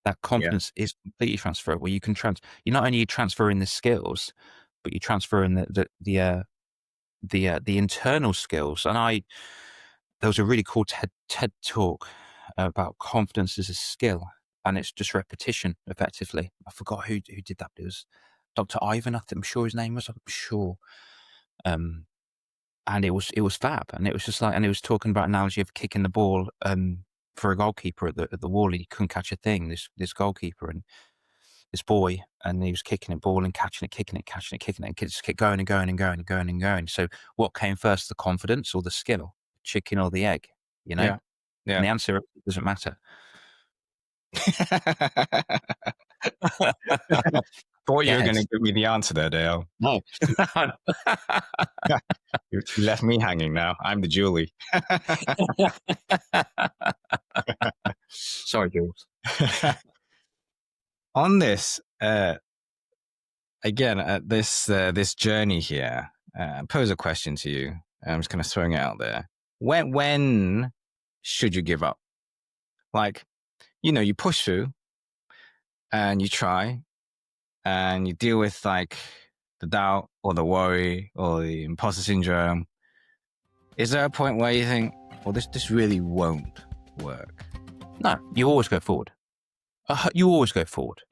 Speaker 2: That confidence is completely transferable. You can you're not only transferring the skills, but you're transferring the internal skills. And there was a really cool TED talk about confidence as a skill, and it's just repetition, effectively. I forgot who did that. It was Dr. Ivan, I'm sure his name was. I'm sure. And it was fab, and it was just like, and it was talking about analogy of kicking the ball for a goalkeeper at the wall, and he couldn't catch a thing. This goalkeeper and this boy, and he was kicking the ball and catching it, kicking it, catching it, kicking it, and just kept going and going and going and going and going. So what came first, the confidence or the skill? Chicken or the egg?
Speaker 3: Yeah.
Speaker 2: And the answer doesn't matter.
Speaker 3: Thought you were going to give me the answer there, Dale.
Speaker 2: No.
Speaker 3: You left me hanging now. I'm the Julie.
Speaker 2: Sorry, Jules.
Speaker 3: On this, again, this journey here, pose a question to you. I'm just kind of throwing it out there. When should you give up? Like, you push through and you try and you deal with like the doubt or the worry or the imposter syndrome. Is there a point where you think, well, this really won't work?
Speaker 2: No, you always go forward. You always go forward.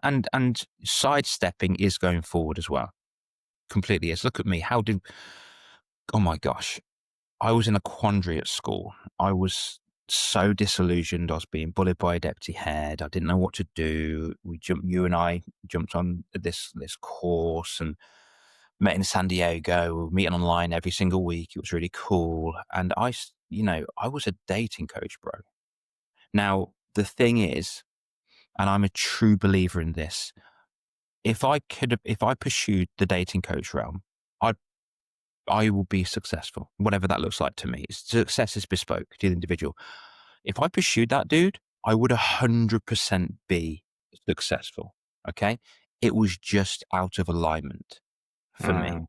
Speaker 2: And sidestepping is going forward as well. Completely is. Look at me. Oh my gosh. I was in a quandary at school. I was so disillusioned. I was being bullied by a deputy head. I didn't know what to do. You and I jumped on this course and met in San Diego. We were meeting online every single week. It was really cool. And I was a dating coach, bro. Now, the thing is, and I'm a true believer in this, if I pursued the dating coach realm, I will be successful, whatever that looks like to me. Success is bespoke to the individual. If I pursued that dude, I would 100% be successful. Okay. It was just out of alignment for me.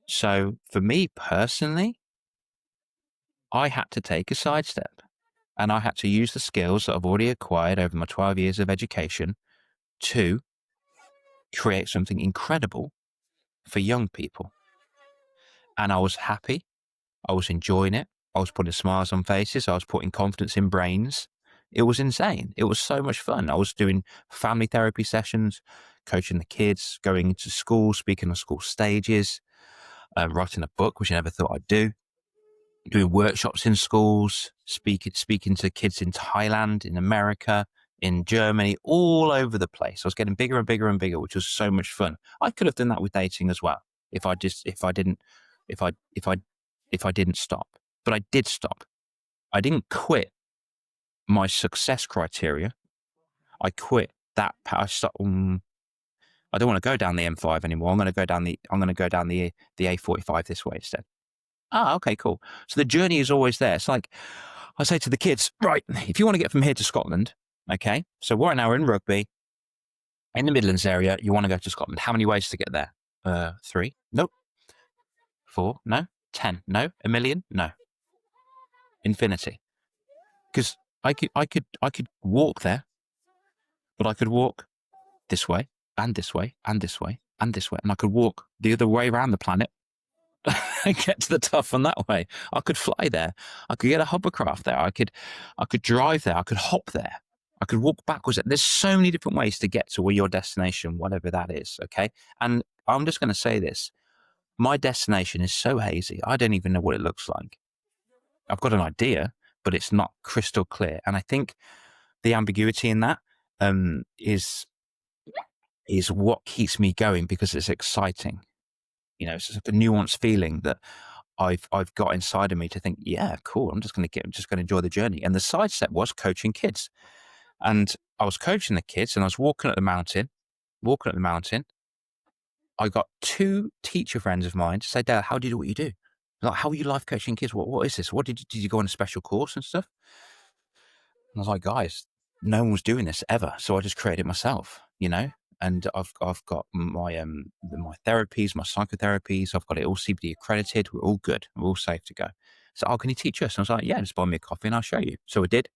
Speaker 2: So for me personally, I had to take a sidestep, and I had to use the skills that I've already acquired over my 12 years of education to create something incredible for young people. And I was happy. I was enjoying it. I was putting smiles on faces. I was putting confidence in brains. It was insane. It was so much fun. I was doing family therapy sessions, coaching the kids, going into school, speaking on school stages, writing a book, which I never thought I'd do, doing workshops in schools, speaking to kids in Thailand, in America, in Germany, all over the place. I was getting bigger and bigger and bigger, which was so much fun. I could have done that with dating as well if I didn't stop. But I did stop. I didn't quit my success criteria. I quit that. I don't want to go down the M5 anymore. I'm going to go down the A45 this way instead. Okay, cool. So the journey is always there. It's like I say to the kids, right, if you want to get from here to Scotland, okay, so right now we're in Rugby, in the Midlands area, you want to go to Scotland. How many ways to get there? 3? Nope. 4? No. 10? No. A million? No. Infinity. Because I could walk there, but I could walk this way and this way and this way and this way, and I could walk the other way around the planet and get to the top on that way. I could fly there. I could get a hovercraft there. I could drive there. I could hop there. I could walk backwards. There's so many different ways to get to where your destination, whatever that is. Okay. And I'm just going to say this. My destination is so hazy. I don't even know what it looks like. I've got an idea, but it's not crystal clear. And I think the ambiguity in that is what keeps me going, because it's exciting. You know, it's just a nuanced feeling that I've got inside of me to think, yeah, cool. I'm just going to enjoy the journey. And the side step was coaching kids. And I was coaching the kids, and I was walking up the mountain. I got 2 teacher friends of mine to say, Dale, how do you do what you do? Like, how are you life coaching kids? What is this? What did you go on a special course and stuff? And I was like, guys, no one was doing this ever. So I just created it myself, you know? And I've got my therapies, my psychotherapies. I've got it all CBD accredited. We're all good. We're all safe to go. So, can you teach us? And I was like, yeah, just buy me a coffee and I'll show you. So I did.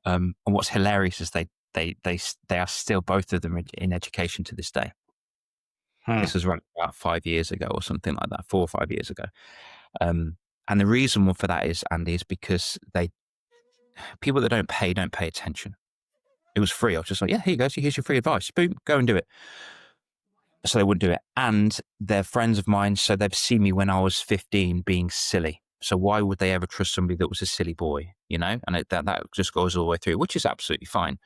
Speaker 2: And what's hilarious is they are still, both of them, in education to this day. This was about 5 years ago or something like that, 4 or 5 years ago. And the reason for that is, Andy, is because people that don't pay attention. It was free. I was just like, yeah, here you go. So here's your free advice. Boom, go and do it. So they wouldn't do it. And they're friends of mine. So they've seen me when I was 15 being silly. So why would they ever trust somebody that was a silly boy, you know? And that just goes all the way through, which is absolutely fine.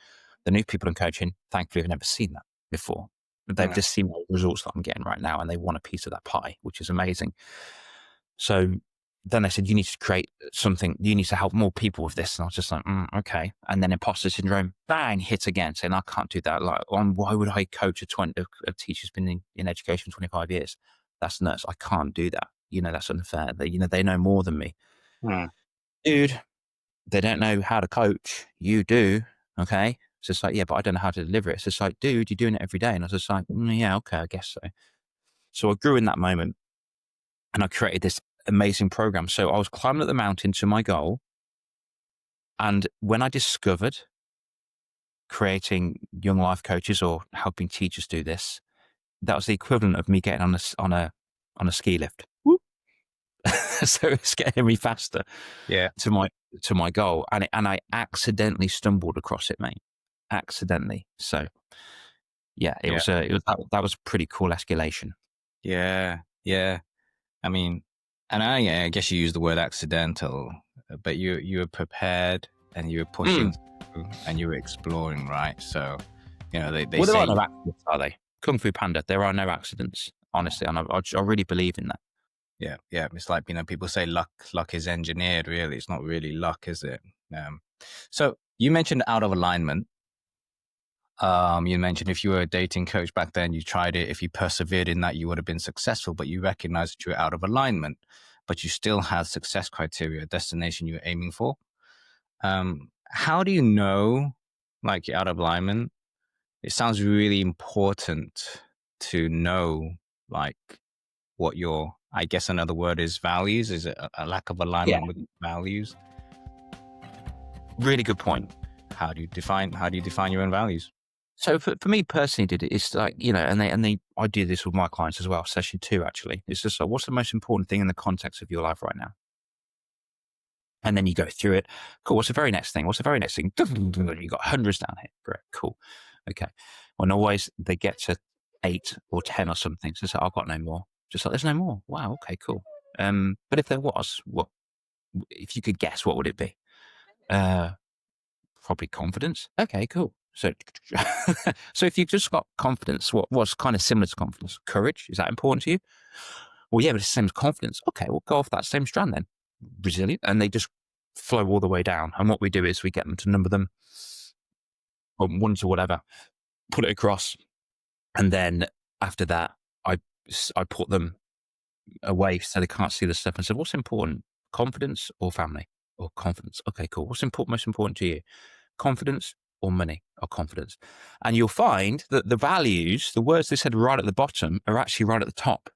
Speaker 2: The new people I'm coaching, thankfully, have never seen that before. They've just seen the results that I'm getting right now, and they want a piece of that pie, which is amazing. So then they said, you need to create something, you need to help more people with this. And I was just like, okay. And then imposter syndrome, bang, hit again, saying, I can't do that. Like, why would I coach a teacher who's been in education for 25 years? That's nuts. I can't do that. You know, that's unfair. They know more than me. Dude, they don't know how to coach. You do. Okay. It's just like, yeah, but I don't know how to deliver it. It's just like, dude, you're doing it every day. And I was just like, yeah, okay, I guess so. So I grew in that moment, and I created this amazing program. So I was climbing up the mountain to my goal. And when I discovered creating young life coaches or helping teachers do this, that was the equivalent of me getting on a ski lift. Whoop. So it's getting me faster to my goal. And I accidentally stumbled across it, mate. Accidentally. So yeah, that was a pretty cool escalation.
Speaker 3: Yeah. I mean, and I guess you used the word accidental, but you were prepared and you were pushing through and you were exploring, right? So, you know, they
Speaker 2: there
Speaker 3: say,
Speaker 2: are no accidents, are they? Kung Fu Panda, there are no accidents, honestly, and I really believe in that.
Speaker 3: Yeah. It's like, you know, people say luck is engineered. Really, it's not really luck, is it? So you mentioned out of alignment. You mentioned if you were a dating coach back then, you tried it. If you persevered in that, you would have been successful, but you recognized that you were out of alignment, but you still had success criteria, destination you were aiming for. How do you know, like, you're out of alignment? It sounds really important to know, like, what your, I guess another word is values. Is it a lack of alignment with values?
Speaker 2: Really good point.
Speaker 3: How do you define your own values?
Speaker 2: So for me personally, it's like, you know, I do this with my clients as well, session 2, actually. It's just like, what's the most important thing in the context of your life right now? And then you go through it. Cool. What's the very next thing? You got hundreds down here. Great. Cool. Okay. Well, always they get to 8 or 10 or something. So it's like, I've got no more. Just like, there's no more. Wow. Okay, cool. But if there was, what, if you could guess, what would it be? probably confidence. Okay, cool. So, so if you've just got confidence, what's kind of similar to confidence? Courage, is that important to you? Well, yeah, but it's the same as confidence. Okay, we'll go off that same strand then. Resilient. And they just flow all the way down. And what we do is we get them to number them, or one to whatever, put it across. And then after that, I put them away so they can't see the stuff and said, what's important? Confidence or family? Or confidence? Okay, cool. What's most important to you? Confidence or money or confidence? And you'll find that the values, the words they said right at the bottom, are actually right at the top.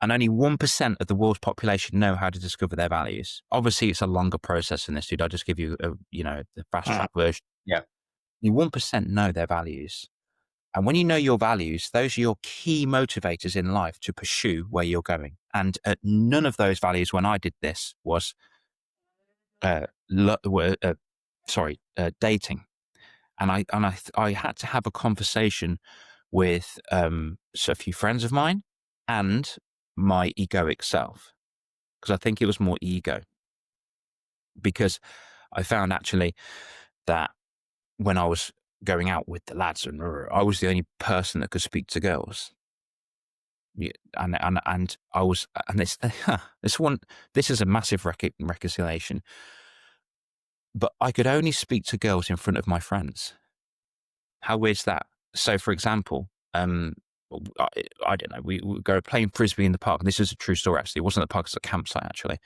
Speaker 2: And only 1% of the world's population know how to discover their values. Obviously, it's a longer process than this, dude. I'll just give you the fast track version.
Speaker 3: Yeah.
Speaker 2: Only 1% know their values. And when you know your values, those are your key motivators in life to pursue where you're going. And none of those values when I did this was dating. And I had to have a conversation with so a few friends of mine and my egoic self, because I think it was more ego. Because I found actually that when I was going out with the lads, and I was the only person that could speak to girls. Yeah, and I was, and this is a massive reconciliation. But I could only speak to girls in front of my friends. How weird is that? So, for example, I don't know, we go playing frisbee in the park. This is a true story, actually. It wasn't a park, it's a campsite, actually.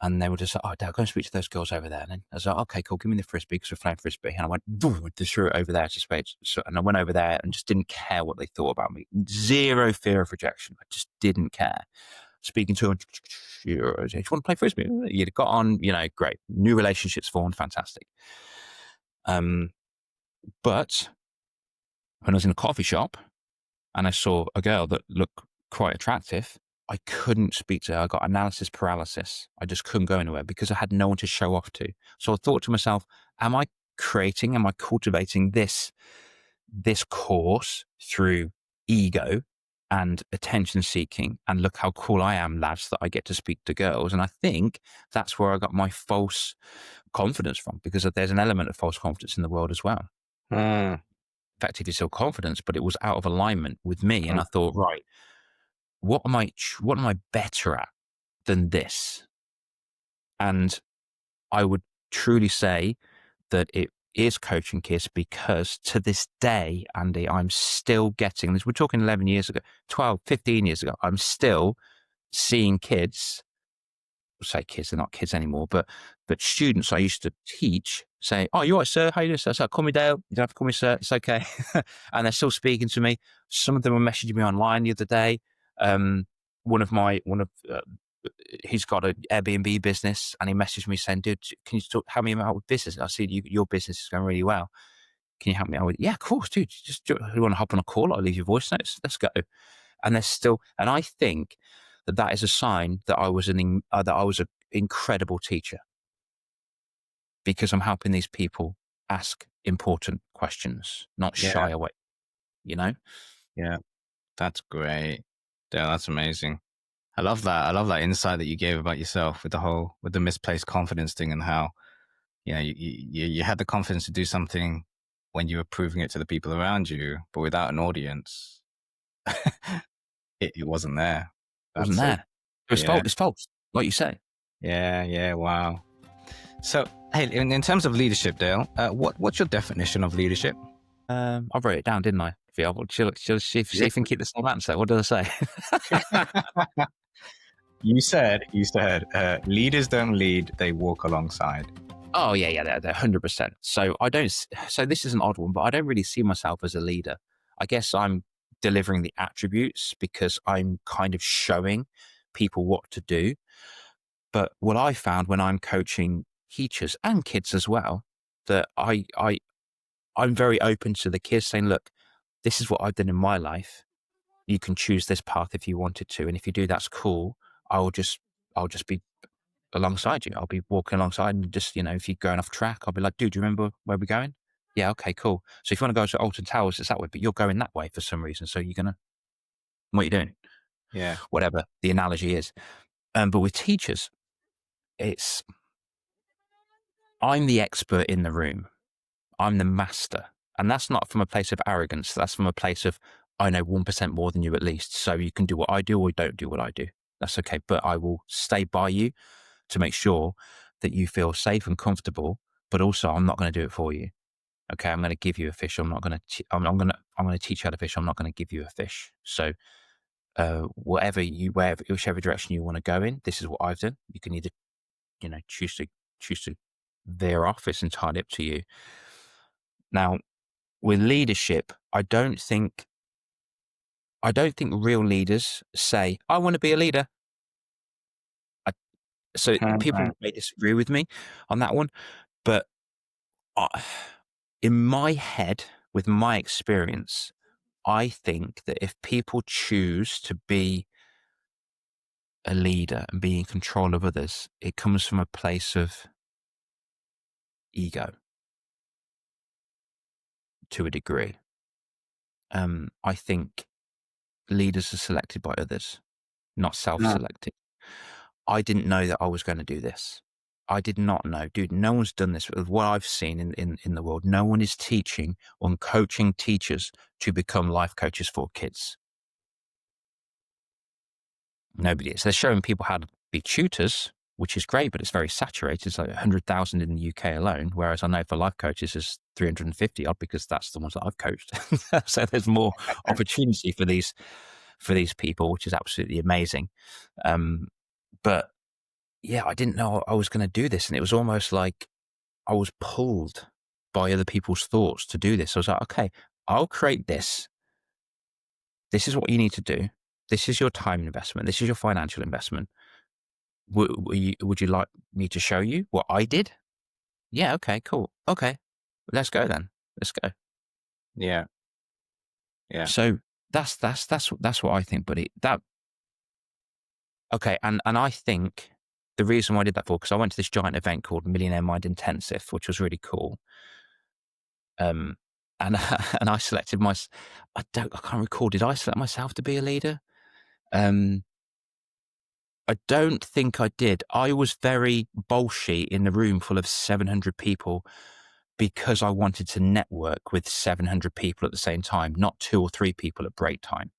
Speaker 2: And they were just like, oh, Dad, go and speak to those girls over there. And then I was like, okay, cool, give me the frisbee because we're playing frisbee. And I went, just threw it over there to space. And I went over there and just didn't care what they thought about me. Zero fear of rejection. I just didn't care. Speaking to them, do you want to play frisbee? You'd got on, great. New relationships formed, fantastic. But when I was in a coffee shop and I saw a girl that looked quite attractive, I couldn't speak to her. I got analysis paralysis. I just couldn't go anywhere because I had no one to show off to. So I thought to myself, am I cultivating this course through ego and attention seeking? And look how cool I am, lads, that I get to speak to girls. And I think that's where I got my false confidence from, because there's an element of false confidence in the world as well. Effectively still confidence, but it was out of alignment with me. And I thought, right, what am I better at than this? And I would truly say that it is coaching kids, because to this day, Andy, I'm still getting this. We're talking 11 years ago, 12, 15 years ago. I'm still seeing kids, say kids, they're not kids anymore, but students I used to teach say, oh, you're right, sir. How you doing, sir? So, call me Dale. You don't have to call me sir. It's okay. And they're still speaking to me. Some of them were messaging me online the other day. He's got an Airbnb business, and he messaged me saying, dude, can you help me out with business? I see your business is going really well. Can you help me out with it? Yeah, of course, dude. Just you want to hop on a call? I'll leave your voice notes. Let's go. And and I think that is a sign that I was an incredible teacher, because I'm helping these people ask important questions, not shy away,
Speaker 3: Yeah, that's great. Yeah, that's amazing. I love that. I love that insight that you gave about yourself with the misplaced confidence thing, and how, you had the confidence to do something when you were proving it to the people around you, but without an audience, it wasn't there.
Speaker 2: It wasn't there. It's false, like you say.
Speaker 3: Yeah. Wow. So, hey, in terms of leadership, Dale, what's your definition of leadership?
Speaker 2: I wrote it down, didn't I? She'll see if you can keep the same answer. What did I say?
Speaker 3: You said leaders don't lead, they walk alongside.
Speaker 2: Oh yeah, they're 100%. So this is an odd one, but I don't really see myself as a leader. I guess I'm delivering the attributes because I'm kind of showing people what to do. But what I found when I'm coaching teachers and kids as well, that I'm very open to the kids saying, look, this is what I've done in my life. You can choose this path if you wanted to. And if you do, that's cool. I'll just be alongside you. I'll be walking alongside, and just, if you're going off track, I'll be like, dude, do you remember where we're going? Yeah, okay, cool. So if you want to go to Alton Towers, it's that way, but you're going that way for some reason. So what are you doing?
Speaker 3: Yeah.
Speaker 2: Whatever the analogy is. But with teachers, I'm the expert in the room. I'm the master. And that's not from a place of arrogance. That's from a place of, I know 1% more than you at least. So you can do what I do or don't do what I do. That's okay. But I will stay by you to make sure that you feel safe and comfortable. But also, I'm not going to do it for you. Okay, I'm going to give you a fish. I'm going to teach you how to fish. I'm not going to give you a fish. So whichever direction you want to go in, this is what I've done. You can either, choose to veer off. It's entirely up to you. Now, with leadership, I don't think real leaders say, "I want to be a leader." So people may disagree with me on that one, but in my head, with my experience, I think that if people choose to be a leader and be in control of others, it comes from a place of ego to a degree. I think leaders are selected by others, not self-selected. I didn't know that I was going to do this. I did not know. Dude, no one's done this. With what I've seen in the world, no one is teaching or coaching teachers to become life coaches for kids. Nobody is. They're showing people how to be tutors, which is great, but it's very saturated. It's like 100,000 in the UK alone, whereas I know for life coaches there's 350 odd because that's the ones that I've coached. So there's more opportunity for these people, which is absolutely amazing. But yeah, I didn't know I was going to do this. And it was almost like I was pulled by other people's thoughts to do this. I was like, okay, I'll create this. This is what you need to do. This is your time investment. This is your financial investment. Would you like me to show you what I did? Yeah. Okay, cool. Okay. Let's go then. Let's go.
Speaker 3: Yeah.
Speaker 2: So that's what I think, buddy. Okay. And I think the reason why I did that because I went to this giant event called Millionaire Mind Intensive, which was really cool. And I selected I can't recall. Did I select myself to be a leader? I don't think I did. I was very bullshit in the room full of 700 people because I wanted to network with 700 people at the same time, not 2 or 3 people at break time.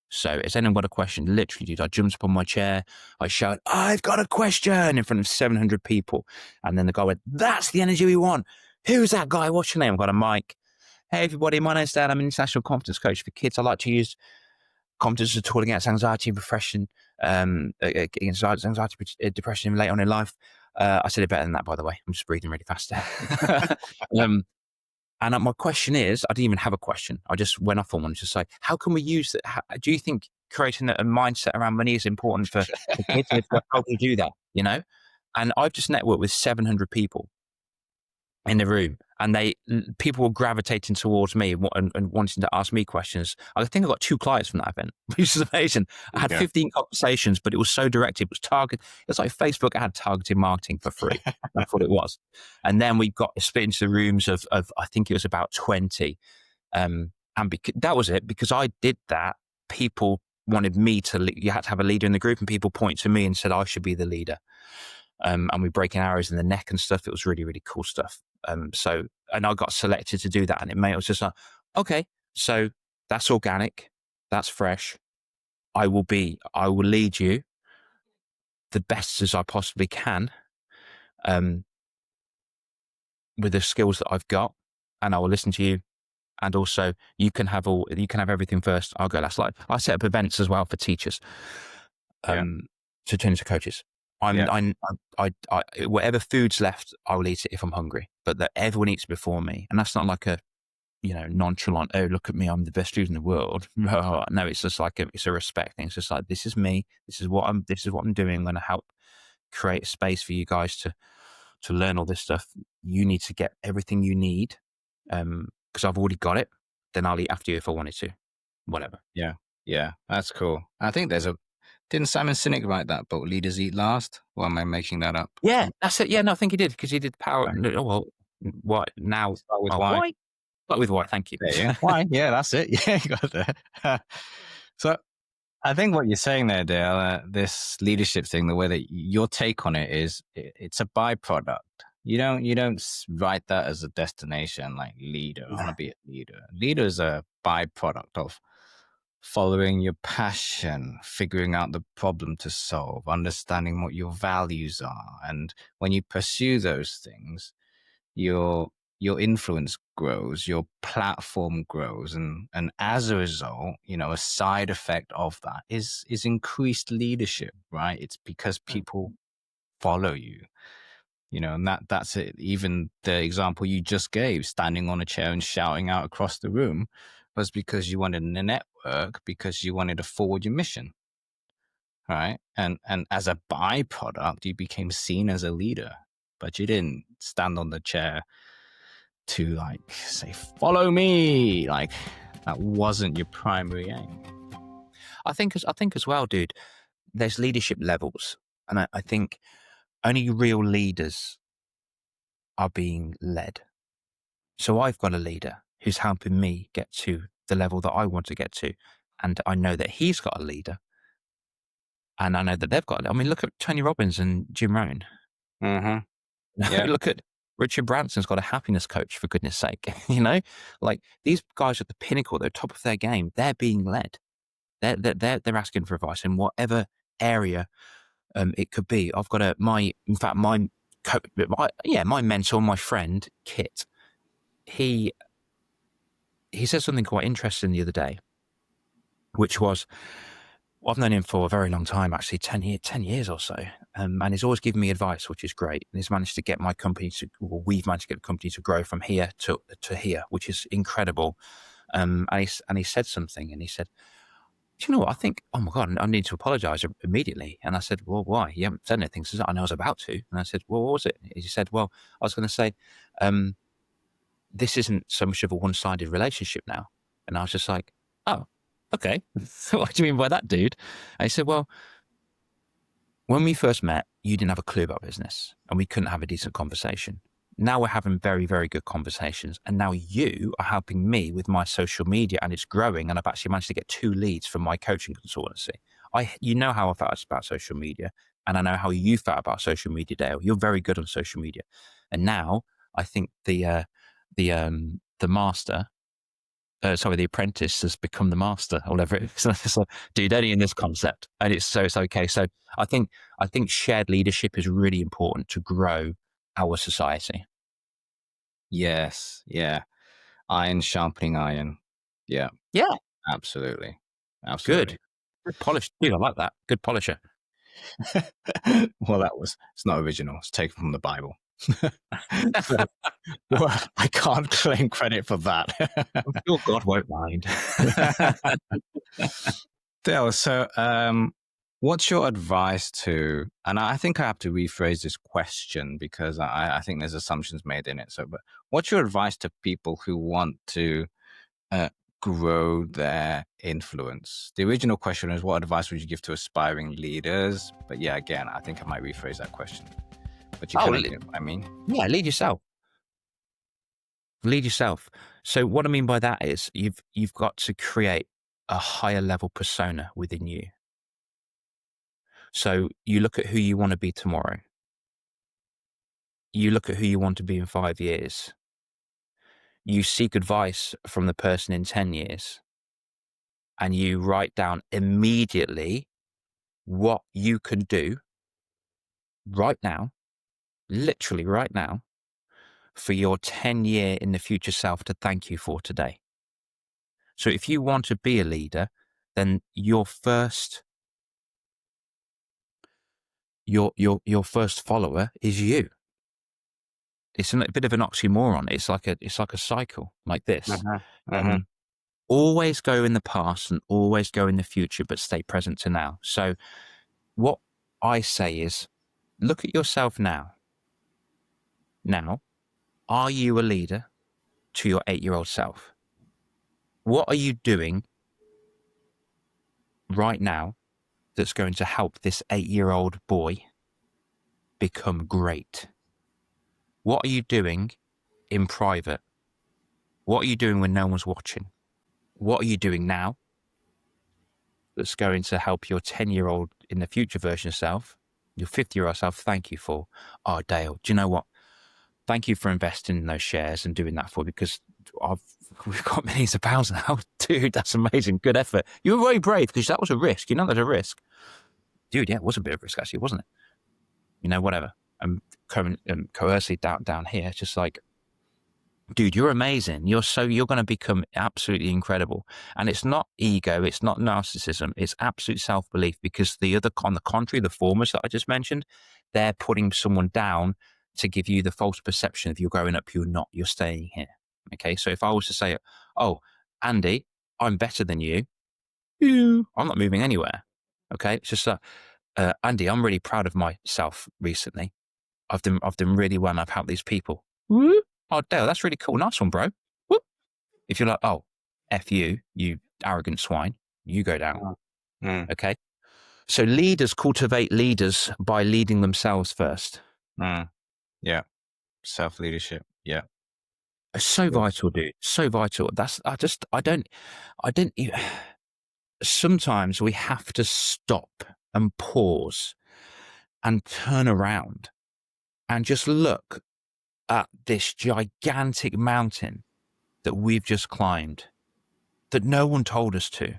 Speaker 2: So has anyone got a question? Literally, dude, I jumped up on my chair. I shouted, "I've got a question," in front of 700 people. And then the guy went, "That's the energy we want. Who's that guy? What's your name?" I've got a mic. "Hey, everybody, my name's Dan. I'm an international confidence coach for kids. I like to use confidence as a tool against anxiety and depression, depression later on in life." I said it better than that, by the way. I'm just breathing really fast. And my question is, I didn't even have a question. I just went off on one. Just like, how can we use that? Do you think creating a mindset around money is important for kids? How can we do that? And I've just networked with 700 people in the room, and people were gravitating towards me and wanting to ask me questions. I think I got 2 clients from that event, which is amazing. I had 15 conversations, but it was so directed. It was targeted. It's like Facebook ad targeted marketing for free. That's what it was. And then we got split into the rooms of I think it was about 20. And that was it. Because I did that, people wanted me you had to have a leader in the group, and people point to me and said I should be the leader. And we're breaking arrows in the neck and stuff. It was really, really cool stuff. And I got selected to do that, and it was just like, okay, so that's organic, that's fresh. I will lead you the best as I possibly can, with the skills that I've got, and I will listen to you. And also, you can have everything first. I'll go last. Like I set up events as well for teachers, to turn into coaches. Whatever food's left, I'll eat it if I'm hungry. But that everyone eats before me, and that's not like a, nonchalant. Oh, look at me, I'm the best food in the world. No, it's just like it's a respect thing. It's just like, this is me. This is what I'm doing. I'm going to help create a space for you guys to learn all this stuff. You need to get everything you need, because I've already got it. Then I'll eat after you if I wanted to. Whatever.
Speaker 3: Yeah, that's cool. I think didn't Simon Sinek write that book, Leaders Eat Last? Or am I making that up?
Speaker 2: Yeah, that's it. Yeah, no, I think he did, because he did Power.
Speaker 3: Right.
Speaker 2: Well, what now?
Speaker 3: Start with why.
Speaker 2: Start with why. Thank you.
Speaker 3: Yeah, why? Yeah, that's it. Yeah, you got that. So I think what you're saying there, Dale, this leadership thing, the way that your take on it is, it's a byproduct. You don't write that as a destination, like leader. I want to be a leader. Leader is a byproduct of following your passion, figuring out the problem to solve, understanding what your values are. And when you pursue those things, your influence grows, your platform grows, and as a result, a side effect of that is increased leadership, right? It's because people follow you. And that's it. Even the example you just gave, standing on a chair and shouting out across the room, was because you wanted a network, because you wanted to forward your mission, right? And as a byproduct, you became seen as a leader, but you didn't stand on the chair to like say, follow me. Like that wasn't your primary aim.
Speaker 2: I think as well, dude, there's leadership levels. And I think only real leaders are being led. So I've got a leader who's helping me get to the level that I want to get to. And I know that he's got a leader. And I know that they've got, I mean, look at Tony Robbins and Jim Rohn.
Speaker 3: Mm-hmm. Yeah.
Speaker 2: Look at Richard Branson's got a happiness coach, for goodness sake. Like these guys at the pinnacle, they're top of their game. They're being led. They're asking for advice in whatever area it could be. I've got my mentor, my friend, Kit. He said something quite interesting the other day, which was, I've known him for a very long time, actually 10 years or so. And he's always given me advice, which is great. And he's managed to get my company we've managed to get the company to grow from here to here, which is incredible. And he said something, and he said, do you know what? I think, oh my God, I need to apologize immediately. And I said, well, why? You haven't said anything. He said, I know I was about to. And I said, well, what was it? He said, well, I was going to say, this isn't so much of a one-sided relationship now. And I was just like, oh, okay. What do you mean by that, dude? And he said, well, when we first met, you didn't have a clue about business and we couldn't have a decent conversation. Now we're having very, very good conversations. And now you are helping me with my social media, and it's growing. And I've actually managed to get 2 leads from my coaching consultancy. You know how I felt about social media, and I know how you felt about social media, Dale. You're very good on social media. And now I think the apprentice has become the master, or whatever it is. So, dude, only in this concept. And it's okay. So I think shared leadership is really important to grow our society.
Speaker 3: Yes. Yeah. Iron sharpening iron. Yeah.
Speaker 2: Yeah.
Speaker 3: Absolutely.
Speaker 2: Good polish. Dude, I like that. Good polisher.
Speaker 3: Well, it's not original. It's taken from the Bible. Well, I can't claim credit for that.
Speaker 2: I'm sure God won't mind.
Speaker 3: Dale, so what's your advice to, and I think I have to rephrase this question because I think there's assumptions made in it. But what's your advice to people who want to grow their influence? The original question is, what advice would you give to aspiring leaders? But yeah, again, I think I might rephrase that question. But you
Speaker 2: yeah, lead yourself. Lead yourself. So what I mean by that is you've got to create a higher level persona within you. So you look at who you want to be tomorrow. You look at who you want to be in 5 years. You seek advice from the person in 10 years. And you write down immediately what you can do right now, literally right now, for your 10-year in the future self to thank you for today. So if you want to be a leader, then your first follower is you. It's a bit of an oxymoron. It's like a cycle like this. Always go in the past and always go in the future, but stay present to now. So what I say is, look at yourself now. Now, are you a leader to your 8-year-old self? What are you doing right now that's going to help this 8-year-old boy become great? What are you doing in private? What are you doing when no one's watching? What are you doing now that's going to help your 10-year-old in the future version self, your 50-year-old self, thank you for, oh, Dale, do you know what? thank you for investing in those shares and doing that because we've got millions of pounds now. Dude, that's amazing. Good effort. You were very brave because that was a risk. There's a risk. Dude, yeah, it was a bit of a risk actually, wasn't it? Whatever. I'm coercively down here. It's just like, dude, you're amazing. You're going to become absolutely incredible. And it's not ego. It's not narcissism. It's absolute self-belief, because on the contrary, the formers that I just mentioned, they're putting someone down to give you the false perception of you're growing up. You're not, you're staying here. Okay. So if I was to say, oh, Andy, I'm better than you. I'm not moving anywhere. Okay. It's just Andy, I'm really proud of myself recently. I've done really well and I've helped these people. Woo. Oh, Dale, that's really cool. Nice one, bro. Woo. If you're like, oh, F you arrogant swine, you go down. Okay. So leaders cultivate leaders by leading themselves first.
Speaker 3: Yeah. Self-leadership. Yeah.
Speaker 2: It's so vital, dude. So vital. Sometimes we have to stop and pause and turn around and just look at this gigantic mountain that we've just climbed, that no one told us to,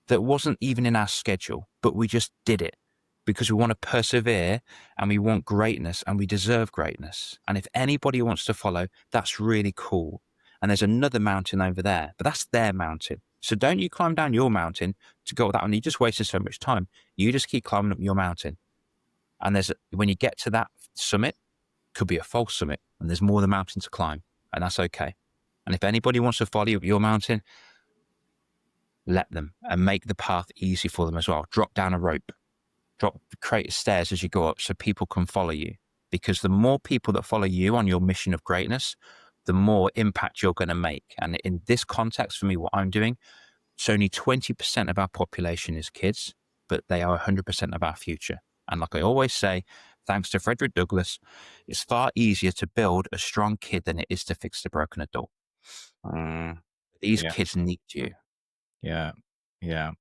Speaker 2: that wasn't even in our schedule, but we just did it because we want to persevere and we want greatness and we deserve greatness. And if anybody wants to follow, that's really cool. And there's another mountain over there, but that's their mountain. So don't you climb down your mountain to go with that one. You just wasted so much time. You just keep climbing up your mountain. And when you get to that summit, could be a false summit, and there's more of the mountain to climb, and that's okay. And if anybody wants to follow you up your mountain, let them, and make the path easy for them as well. Drop down a rope, create stairs as you go up so people can follow you, because the more people that follow you on your mission of greatness, the more impact you're going to make. And in this context, for me, what I'm doing, it's only 20% of our population is kids, but they are 100% of our future. And like I always say, thanks to Frederick Douglass, it's far easier to build a strong kid than it is to fix the broken adult. These kids need you.
Speaker 3: Yeah. Yeah.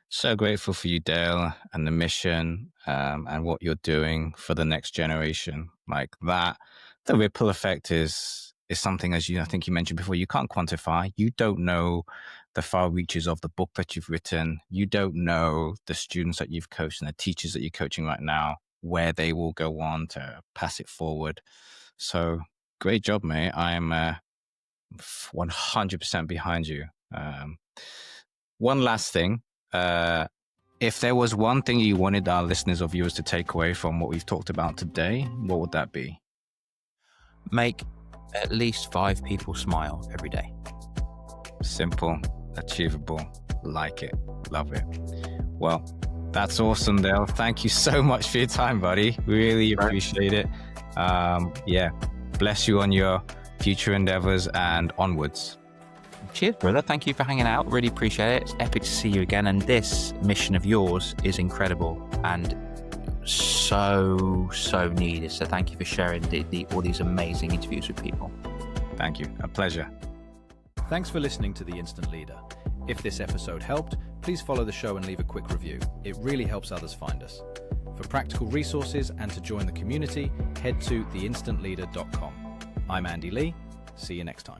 Speaker 3: So grateful for you, Dale, and the mission and what you're doing for the next generation. Like that, the ripple effect is something, as I think you mentioned before, you can't quantify. You don't know the far reaches of the book that you've written. You don't know the students that you've coached and the teachers that you're coaching right now, where they will go on to pass it forward. So great job, mate. I'm 100% behind you. One last thing. If there was one thing you wanted our listeners or viewers to take away from what we've talked about today, what would that be?
Speaker 2: Make at least 5 people smile every day.
Speaker 3: Simple, achievable, like it, love it. Well, that's awesome, Dale. Thank you so much for your time, buddy. Really appreciate it. Bless you on your future endeavors and onwards.
Speaker 2: Cheers, brother. Thank you for hanging out. Really appreciate it. It's epic to see you again. And this mission of yours is incredible and so needed. So thank you for sharing all these amazing interviews with people.
Speaker 3: Thank you. A pleasure.
Speaker 1: Thanks for listening to The Instant Leader. If this episode helped, please follow the show and leave a quick review. It really helps others find us. For practical resources and to join the community, head to theinstantleader.com. I'm Andy Lee. See you next time.